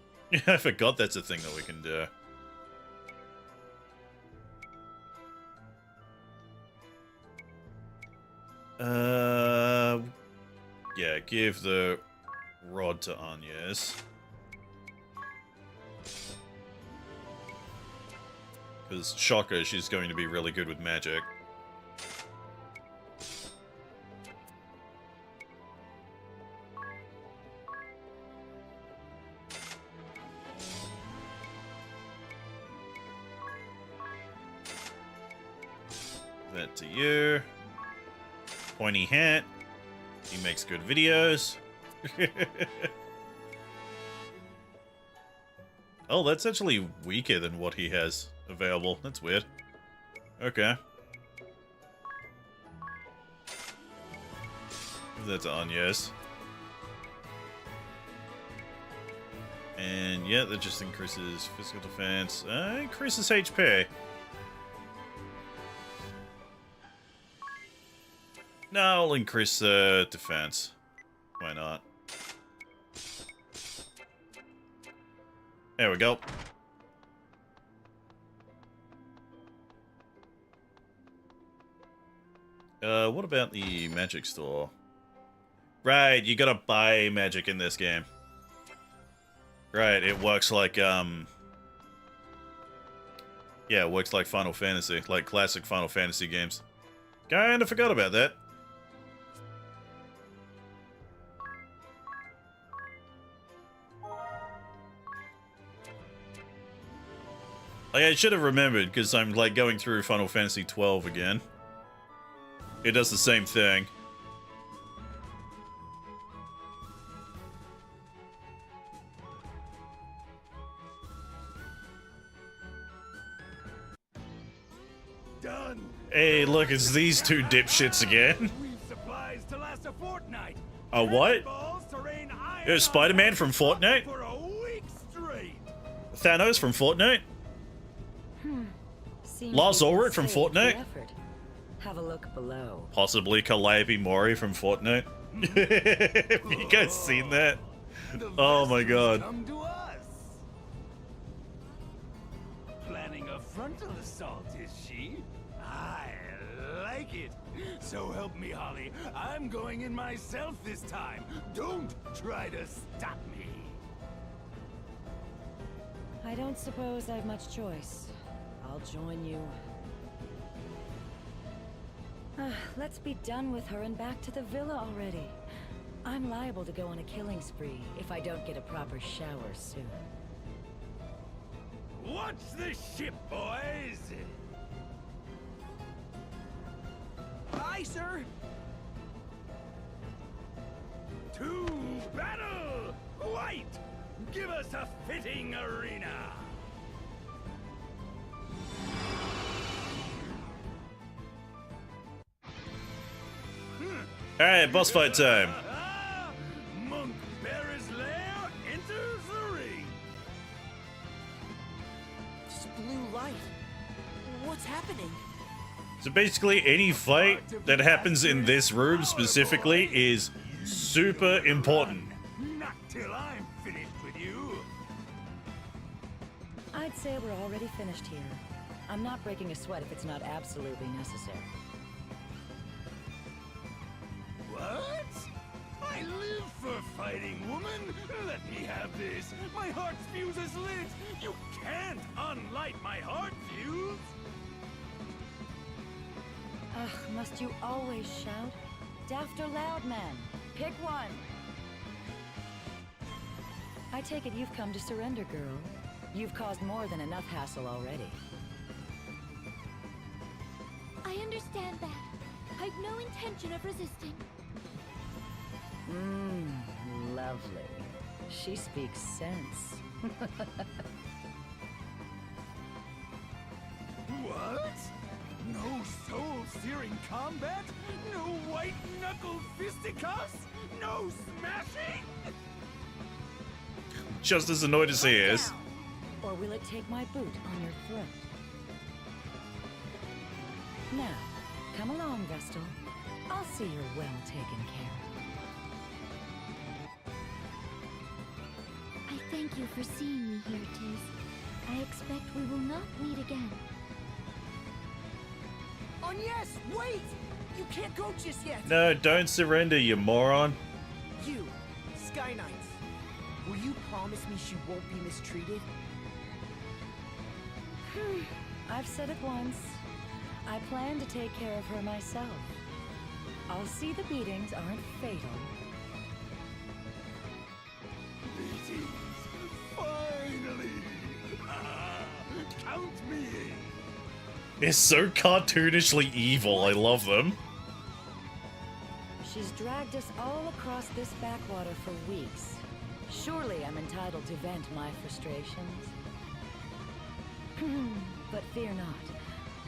I forgot that's a thing that we can do. Yeah, give the rod to Anya's. Because Shocker, she's going to be really good with magic. That to you. Pointy hat. He makes good videos. Oh, that's actually weaker than what he has available. That's weird. Okay. That's Anya's. And yeah, that just increases physical defense. Increases HP. No, I'll increase defense. Why not? There we go. What about the magic store? Right, you gotta buy magic in this game. Right, it works like, yeah, it works like Final Fantasy, like classic Final Fantasy games. Kinda forgot about that. Like, I should have remembered, because I'm, like, going through Final Fantasy 12 again. It does the same thing. Done. Hey, look, it's these two dipshits again. We've supplies to last a fortnight. A what? It was Spider-Man from Fortnite? For a week straight. Thanos from Fortnite? Lars Ulrich from Fortnite? Have a look below. Possibly Calliope Mori from Fortnite? Have you guys seen that? Oh my god. Come to us. Planning a frontal assault, is she? I like it. So help me, Holly. I'm going in myself this time. Don't try to stop me. I don't suppose I've much choice. I'll join you. Let's be done with her and back to the villa already. I'm liable to go on a killing spree if I don't get a proper shower soon. Watch the ship, boys! Aye, sir! To battle! White! Give us a fitting arena! Alright, boss fight time. Monk Bear's lair enters the ring! Just blue light. What's happening? So basically, any fight that happens in this room specifically is super important. Not till I'm finished with you! I'd say we're already finished here. I'm not breaking a sweat if it's not absolutely necessary. What? I live for fighting, woman! Let me have this! My heart fuse is lit! You can't unlight my heart fuse! Ugh, must you always shout? Daft or loud, man? Pick one! I take it you've come to surrender, girl. You've caused more than enough hassle already. I understand that. I've no intention of resisting. Lovely. She speaks sense. What? No soul soul-searing combat? No white-knuckle fisticuffs? No smashing? Just as annoyed as he is. Or will it take my boot on your throat? Now, come along, Vestal. I'll see you're well taken care of. I thank you for seeing me here, Tiz. I expect we will not meet again. Yes, wait! You can't go just yet! No, don't surrender, you moron. You, Sky Knights, will you promise me she won't be mistreated? I've said it once. I plan to take care of her myself. I'll see the beatings aren't fatal. Beatings! Finally! Count me in! They're so cartoonishly evil, I love them. She's dragged us all across this backwater for weeks. Surely I'm entitled to vent my frustrations. But fear not.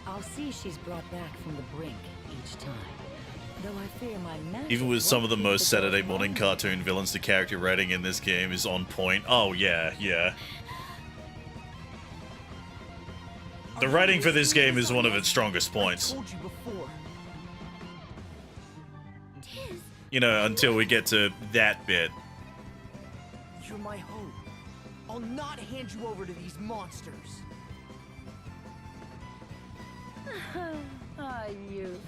I'll see she's brought back from the brink each time. Though I fear my magic Even with some of the won't keep most Saturday door morning open. cartoon villains, the character rating in this game is on point. Oh, yeah, yeah. The writing for this game is one of its strongest points. I told you before. Tiz, You know, until we get to that bit. You're my hope. I'll not hand you over to these monsters. Ah, you.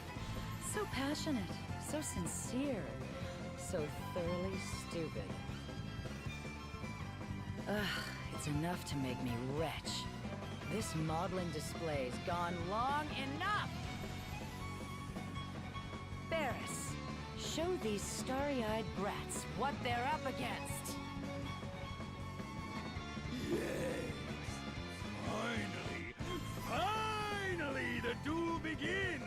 So passionate, so sincere, so thoroughly stupid. Ugh, it's enough to make me retch. This modeling display's gone long enough! Barris, show these starry-eyed brats what they're up against! Yes! Finally, the duel begins!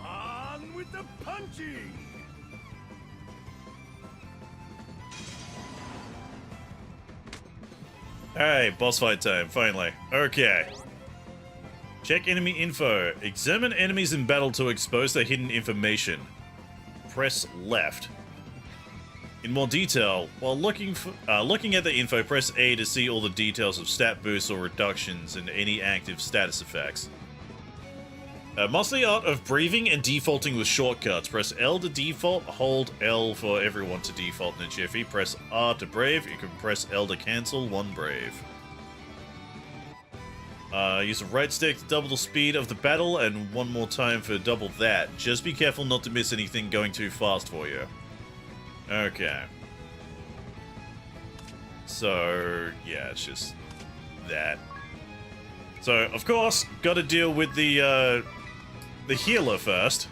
On with the punching! Alright, boss fight time, finally. Okay. Check enemy info. Examine enemies in battle to expose their hidden information. Press left. In more detail, while looking at the info, press A to see all the details of stat boosts or reductions and any active status effects. Master the art of breathing and defaulting with shortcuts. Press L to default, hold L for everyone to default in a jiffy. Press R to brave, you can press L to cancel one brave. Use the right stick to double the speed of the battle, and one more time for double that. Just be careful not to miss anything going too fast for you. Okay. So, yeah, it's just that. So, of course, gotta deal with the healer first.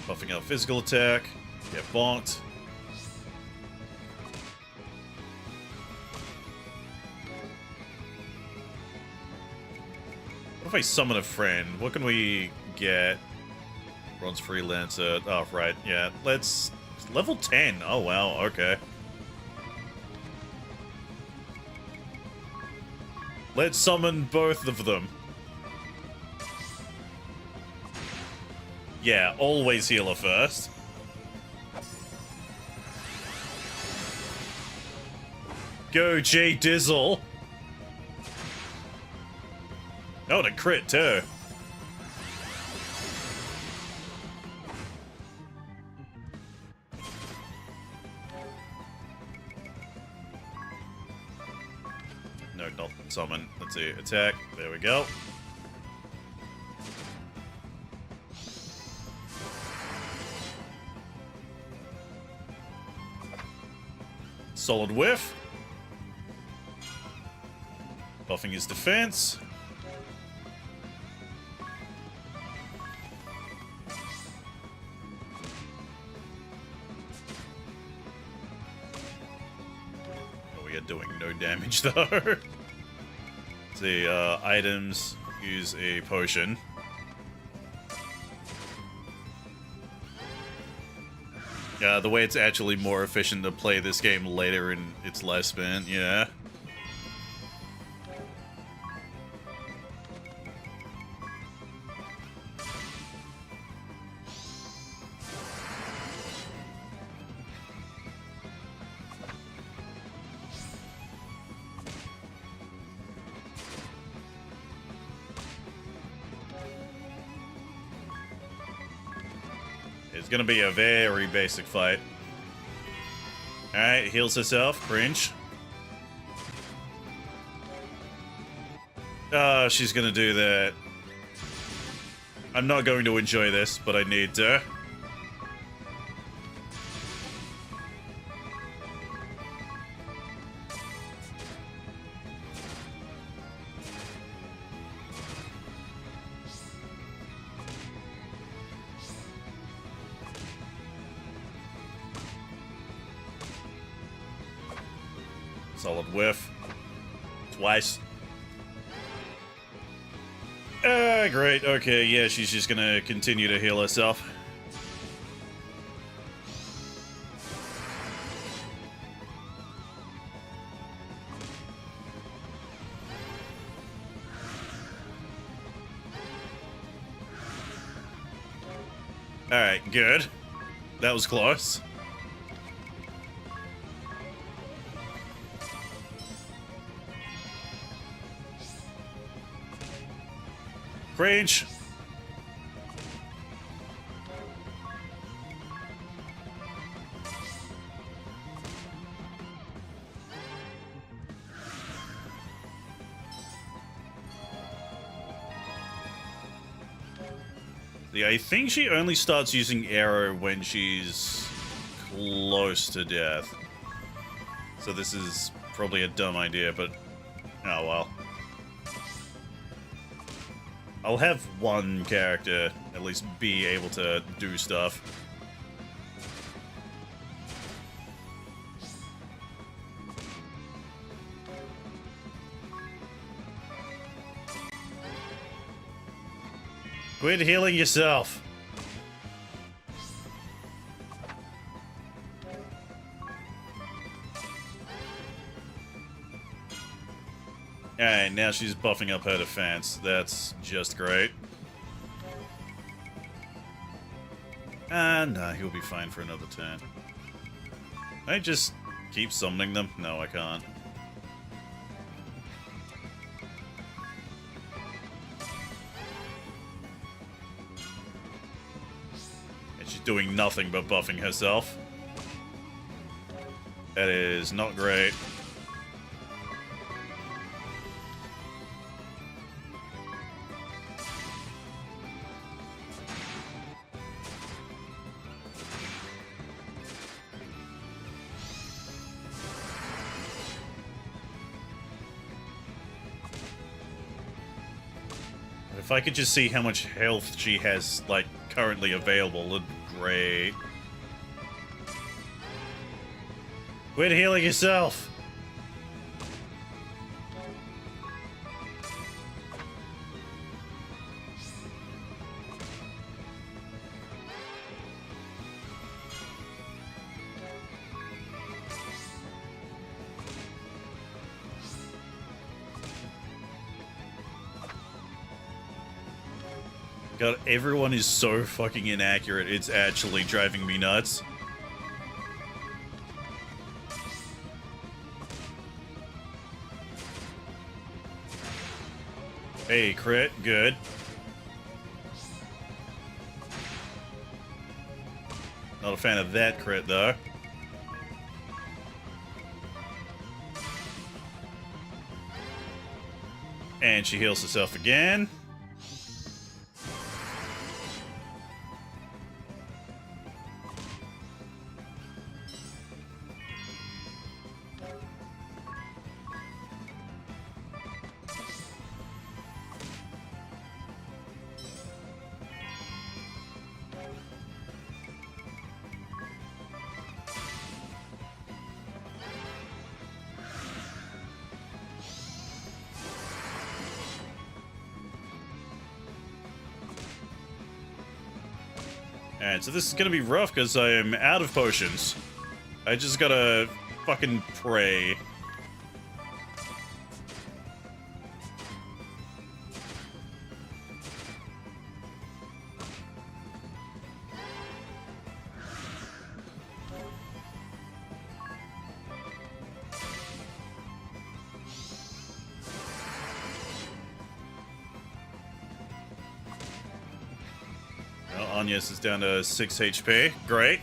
Buffing up physical attack. Get bonked. What if I summon a friend? What can we get? Bronze Freelancer. Oh, right. Yeah. Let's... Level 10. Oh, wow. Okay. Let's summon both of them. Yeah, always healer first. Go, J Dizzle. Oh, and a crit, too. No, not summon. Let's see. Attack. There we go. Solid whiff. Buffing his defense. We are doing no damage though. Let's see, items, use a potion. The way it's actually more efficient to play this game later in its lifespan, yeah. It's gonna be a very basic fight. Alright, heals herself. Cringe. Oh, she's gonna do that. I'm not going to enjoy this, but I need to. Solid whiff. Twice. Great. Okay, yeah, she's just gonna continue to heal herself. Alright, good. That was close. Cringe. Yeah, I think she only starts using arrow when she's close to death. So this is probably a dumb idea, but oh well. I'll have one character at least be able to do stuff. Quit healing yourself. Alright, now she's buffing up her defense. That's just great. Nah, he'll be fine for another turn. I just keep summoning them? No, I can't. And she's doing nothing but buffing herself. That is not great. If I could just see how much health she has, like, currently available, it'd be great. Quit healing yourself! God, everyone is so fucking inaccurate, it's actually driving me nuts. Hey, crit, good. Not a fan of that crit, though. And she heals herself again. Alright, so this is gonna be rough because I am out of potions. I just gotta fucking pray. Agnes is down to 6 HP. Great.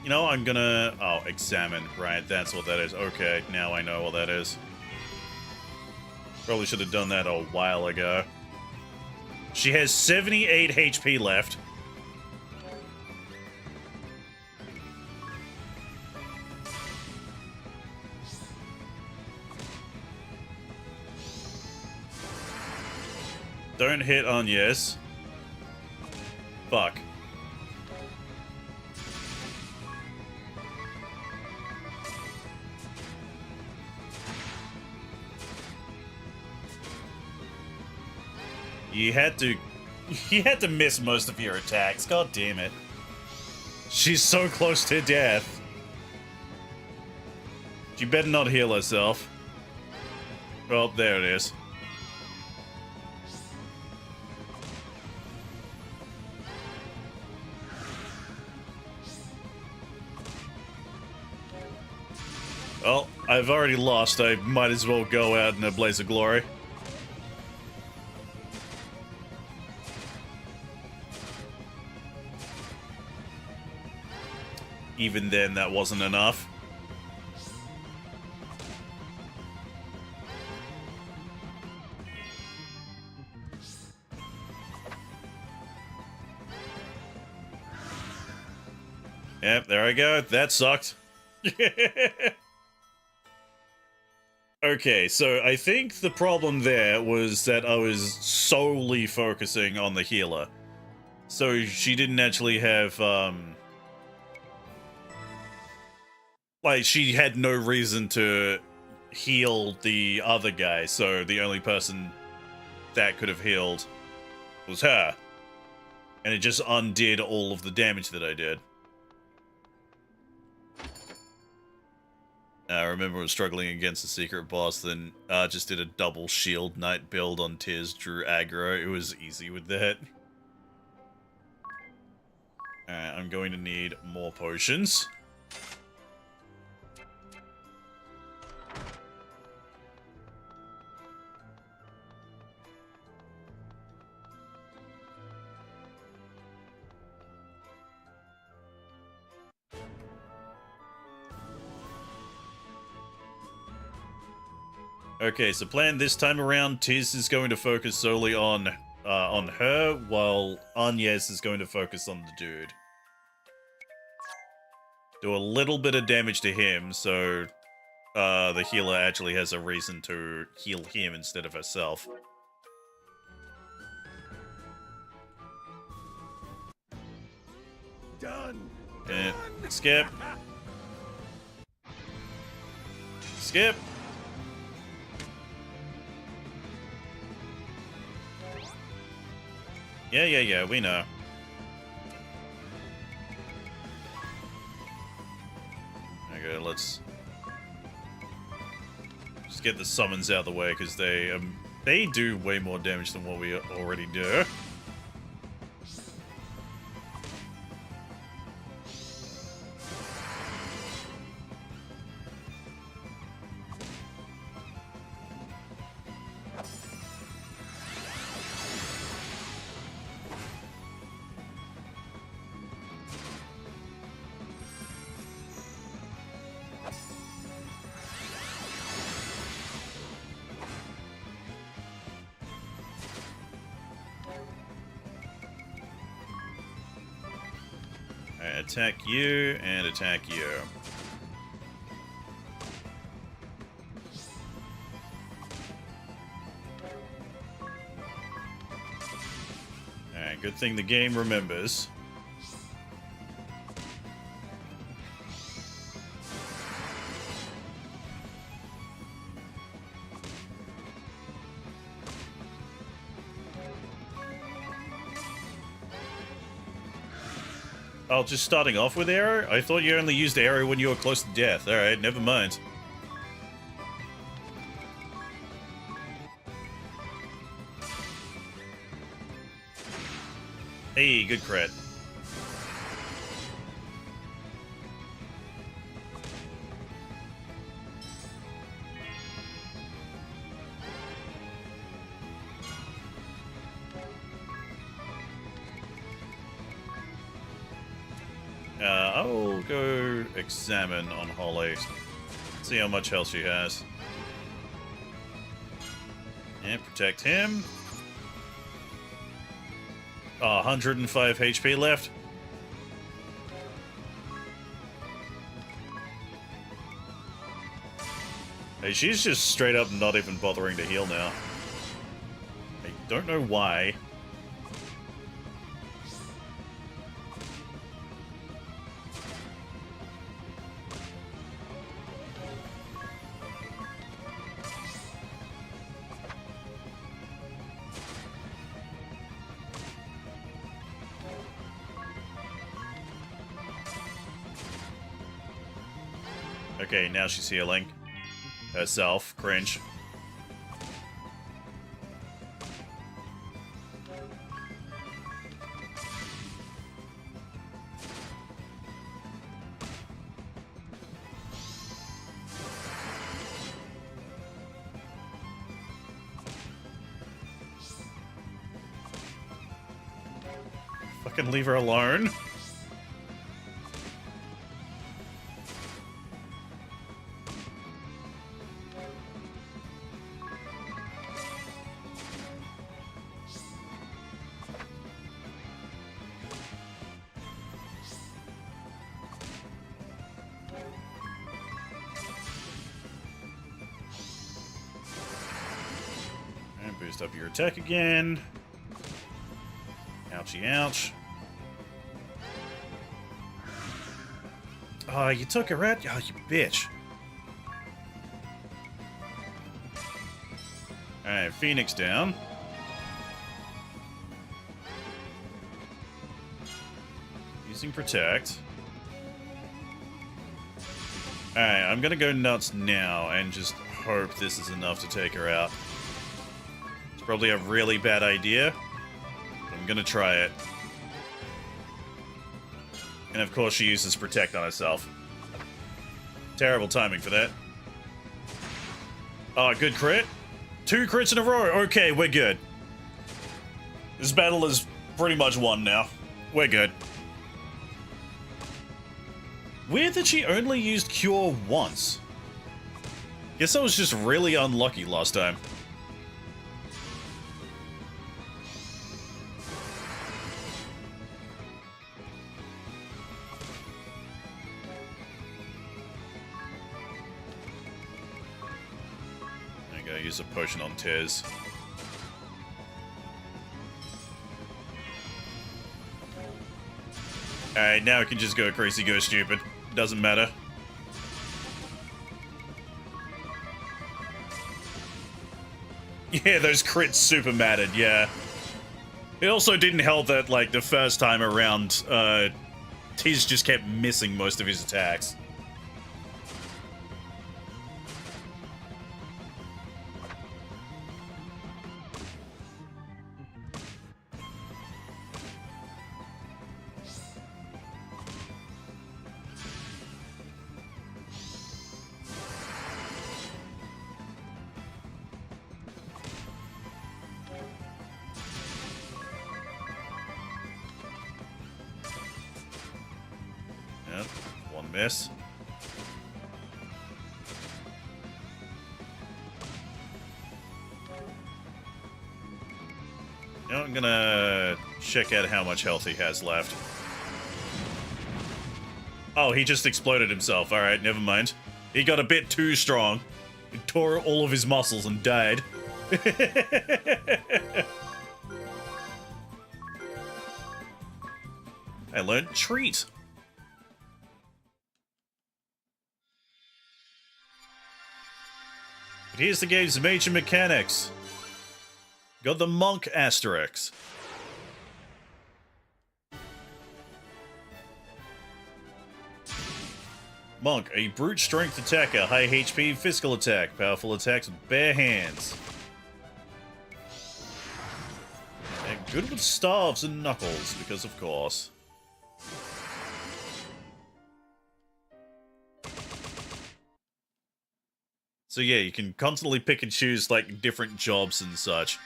You know, I'm gonna... Oh, examine. Right, that's what that is. Okay, now I know what that is. Probably should have done that a while ago. She has 78 HP left. Don't hit on yes. Fuck. You had to miss most of your attacks. God damn it. She's so close to death. She better not heal herself. Well, there it is. Well, I've already lost. I might as well go out in a blaze of glory. Even then, that wasn't enough. Yep, there I go. That sucked. Okay, so I think the problem there was that I was solely focusing on the healer. So she didn't actually have, like, she had no reason to heal the other guy, so the only person that could have healed was her. And it just undid all of the damage that I did. I remember I was struggling against the secret boss, then just did a double shield knight build on Tiz, drew aggro. It was easy with that. Alright, I'm going to need more potions. Okay, so plan this time around, Tiz is going to focus solely on her, while Agnes is going to focus on the dude. Do a little bit of damage to him, so the healer actually has a reason to heal him instead of herself. Done. And skip. Skip. Yeah, we know. Okay, let's just get the summons out of the way, because they do way more damage than what we already do. Attack you, and attack you. Alright, good thing the game remembers. Oh, just starting off with arrow? I thought you only used arrow when you were close to death. Alright, never mind. Hey, good crit. I'll go examine on Holly. See how much health she has. And protect him. 105 HP left. Hey, she's just straight up not even bothering to heal now. I don't know why. Okay, now she's healing herself. Cringe. Fucking leave her alone. Boost up your attack again. Ouchie, ouch. Oh, you took her out? Oh, you bitch. Alright, Phoenix down. Using Protect. Alright, I'm gonna go nuts now and just hope this is enough to take her out. Probably a really bad idea. I'm gonna try it. And of course she uses Protect on herself. Terrible timing for that. Oh, good crit. 2 crits in a row. Okay, we're good. This battle is pretty much won now. We're good. Weird that she only used Cure once. Guess I was just really unlucky last time. Use a potion on Tez. Alright, now we can just go crazy, go stupid. Doesn't matter. Yeah, those crits super mattered, yeah. It also didn't help that, like, the first time around, Tiz just kept missing most of his attacks. One miss. Now I'm gonna check out how much health he has left. Oh, he just exploded himself. Alright, never mind. He got a bit too strong. He tore all of his muscles and died. I learned Treat. But here's the game's major mechanics. Got the Monk Asterisk. Monk, a brute strength attacker, high HP, physical attack, powerful attacks with bare hands. And good with staves and knuckles, because of course. So yeah, you can constantly pick and choose, like, different jobs and such.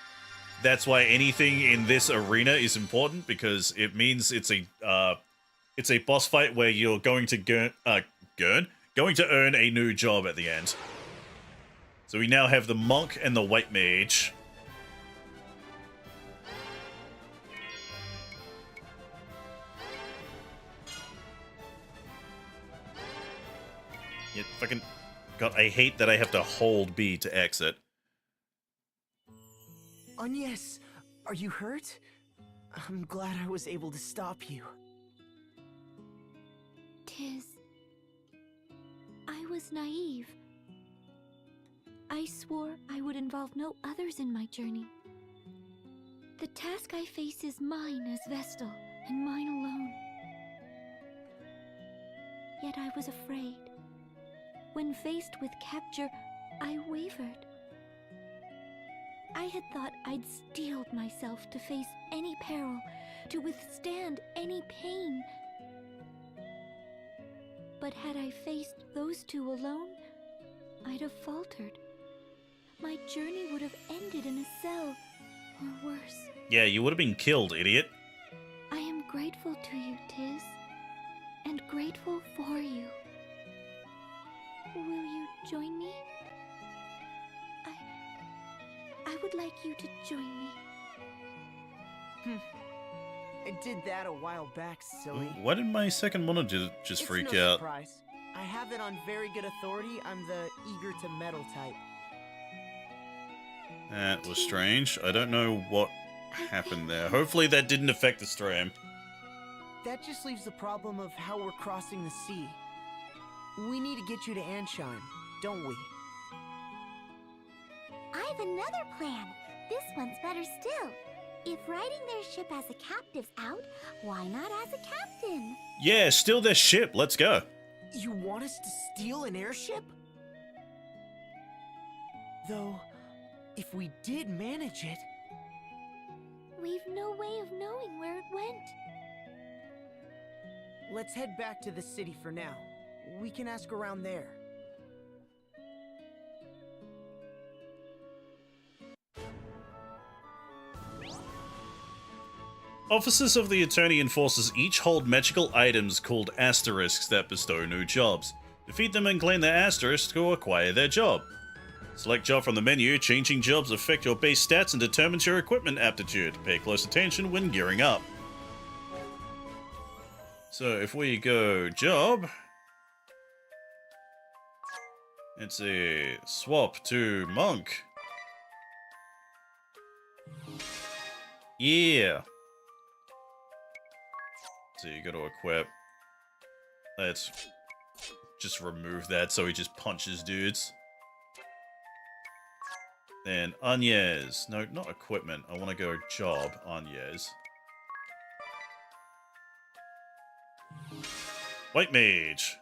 That's why anything in this arena is important, because it means it's a It's a boss fight where you're going to going to earn a new job at the end. So we now have the monk and the white mage. Yeah, fucking... God, I hate that I have to hold B to exit. Agnes, are you hurt? I'm glad I was able to stop you. Tiz, I was naive. I swore I would involve no others in my journey. The task I face is mine as Vestal, and mine alone. Yet I was afraid. When faced with capture, I wavered. I had thought I'd steeled myself to face any peril, to withstand any pain. But had I faced those two alone, I'd have faltered. My journey would have ended in a cell, or worse. Yeah, you would have been killed, idiot. I am grateful to you, Tiz, and grateful for you. Will you join me? I would like you to join me. I did that a while back, silly. Why did my second monitor just freak it's no out? Surprise. I have it on very good authority. I'm the eager to meddle type. That was strange. I don't know what happened there. Hopefully that didn't affect the stream. That just leaves the problem of how we're crossing the sea. We need to get you to Ansheim, don't we? I have another plan. This one's better still. If riding their ship as a captive's out, why not as a captain? Yeah, steal their ship. Let's go. You want us to steal an airship? Though, if we did manage it... We've no way of knowing where it went. Let's head back to the city for now. We can ask around there. Officers of the Attorney and Forces each hold magical items called asterisks that bestow new jobs. Defeat them and claim their asterisk to acquire their job. Select job from the menu. Changing jobs affect your base stats and determines your equipment aptitude. Pay close attention when gearing up. So if we go job... Let's see, swap to monk. Yeah. So you got to equip. Let's just remove that so he just punches dudes. Then Agnes. No, not equipment. I want to go job, Agnes. White mage.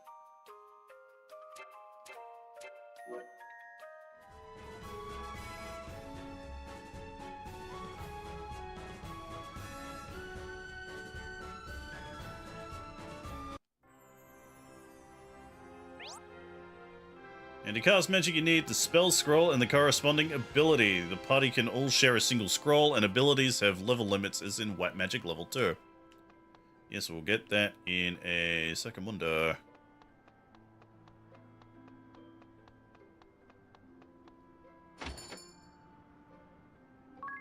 And to cast magic, you need the spell scroll and the corresponding ability. The party can all share a single scroll, and abilities have level limits as in White Magic level 2. Yes, we'll get that in a second window.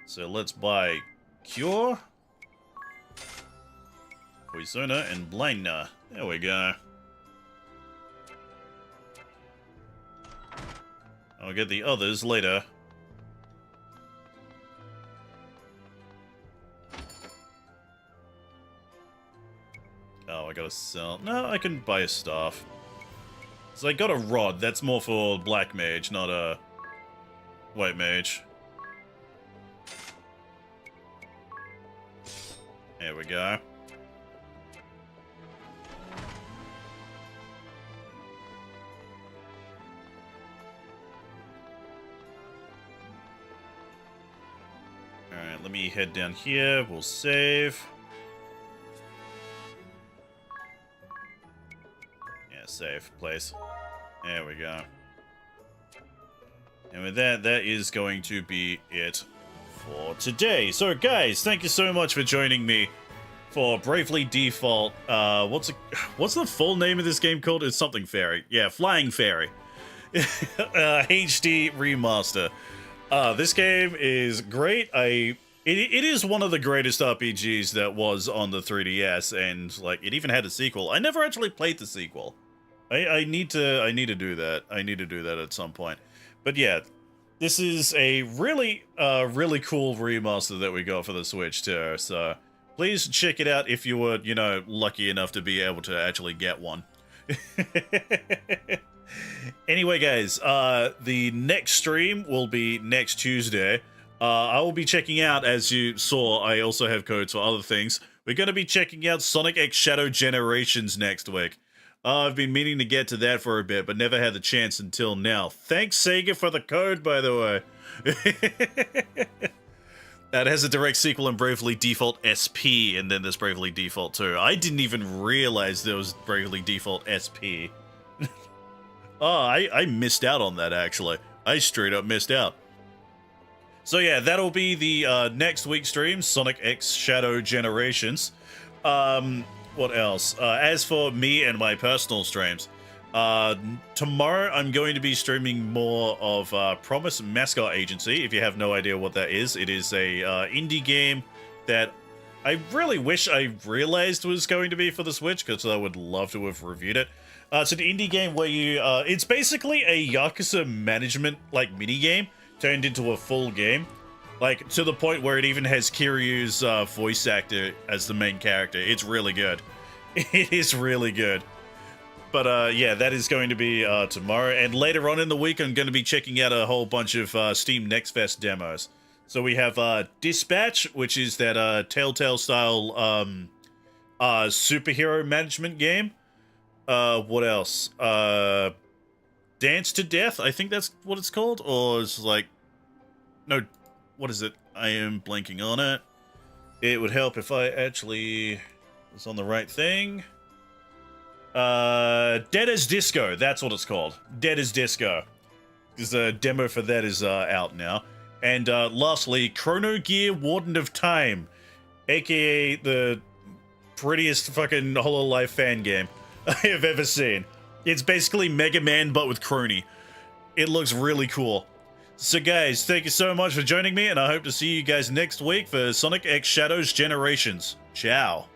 So let's buy Cure, Poisona, and Blindner. There we go. I'll get the others later. Oh, I gotta sell. No, I can buy a staff. So I got a rod. That's more for black mage, not a white mage. There we go. Alright, let me head down here. We'll save. Yeah, save, place. There we go. And with that, that is going to be it for today. So guys, thank you so much for joining me for Bravely Default. What's the full name of this game called? It's something Fairy. Yeah, Flying Fairy. HD Remaster. This game is great. It is one of the greatest RPGs that was on the 3DS, and like it even had a sequel. I never actually played the sequel. I need to do that. I need to do that at some point. But yeah, this is a really cool remaster that we got for the Switch too. So please check it out if you were, lucky enough to be able to actually get one. Anyway, guys, the next stream will be next Tuesday. I will be checking out, as you saw, I also have codes for other things. We're going to be checking out Sonic X Shadow Generations next week. I've been meaning to get to that for a bit, but never had the chance until now. Thanks, Sega, for the code, by the way. That has a direct sequel in Bravely Default SP, and then there's Bravely Default 2. I didn't even realize there was Bravely Default SP. Oh, I missed out on that, actually. I straight up missed out. So yeah, that'll be the next week's stream, Sonic X Shadow Generations. What else? As for me and my personal streams, tomorrow I'm going to be streaming more of Promise Mascot Agency. If you have no idea what that is, it is a indie game that I really wish I realized was going to be for the Switch, because I would love to have reviewed it. It's an indie game where you, it's basically a Yakuza management, mini game turned into a full game. To the point where it even has Kiryu's voice actor as the main character. It's really good. It is really good. But yeah, that is going to be tomorrow. And later on in the week, I'm going to be checking out a whole bunch of Steam Next Fest demos. So we have Dispatch, which is that Telltale-style superhero management game. What else? Dance to Death, I think that's what it's called. Or it's no, what is it? I am blanking on it. It would help if I actually was on the right thing. Dead as Disco, that's what it's called. Dead as Disco. Because the demo for that is out now. And lastly, Chrono Gear Warden of Time, aka the prettiest fucking HoloLive fan game I have ever seen. It's basically Mega Man, but with Crony. It looks really cool. So guys, thank you so much for joining me, and I hope to see you guys next week for Sonic X Shadows Generations. Ciao.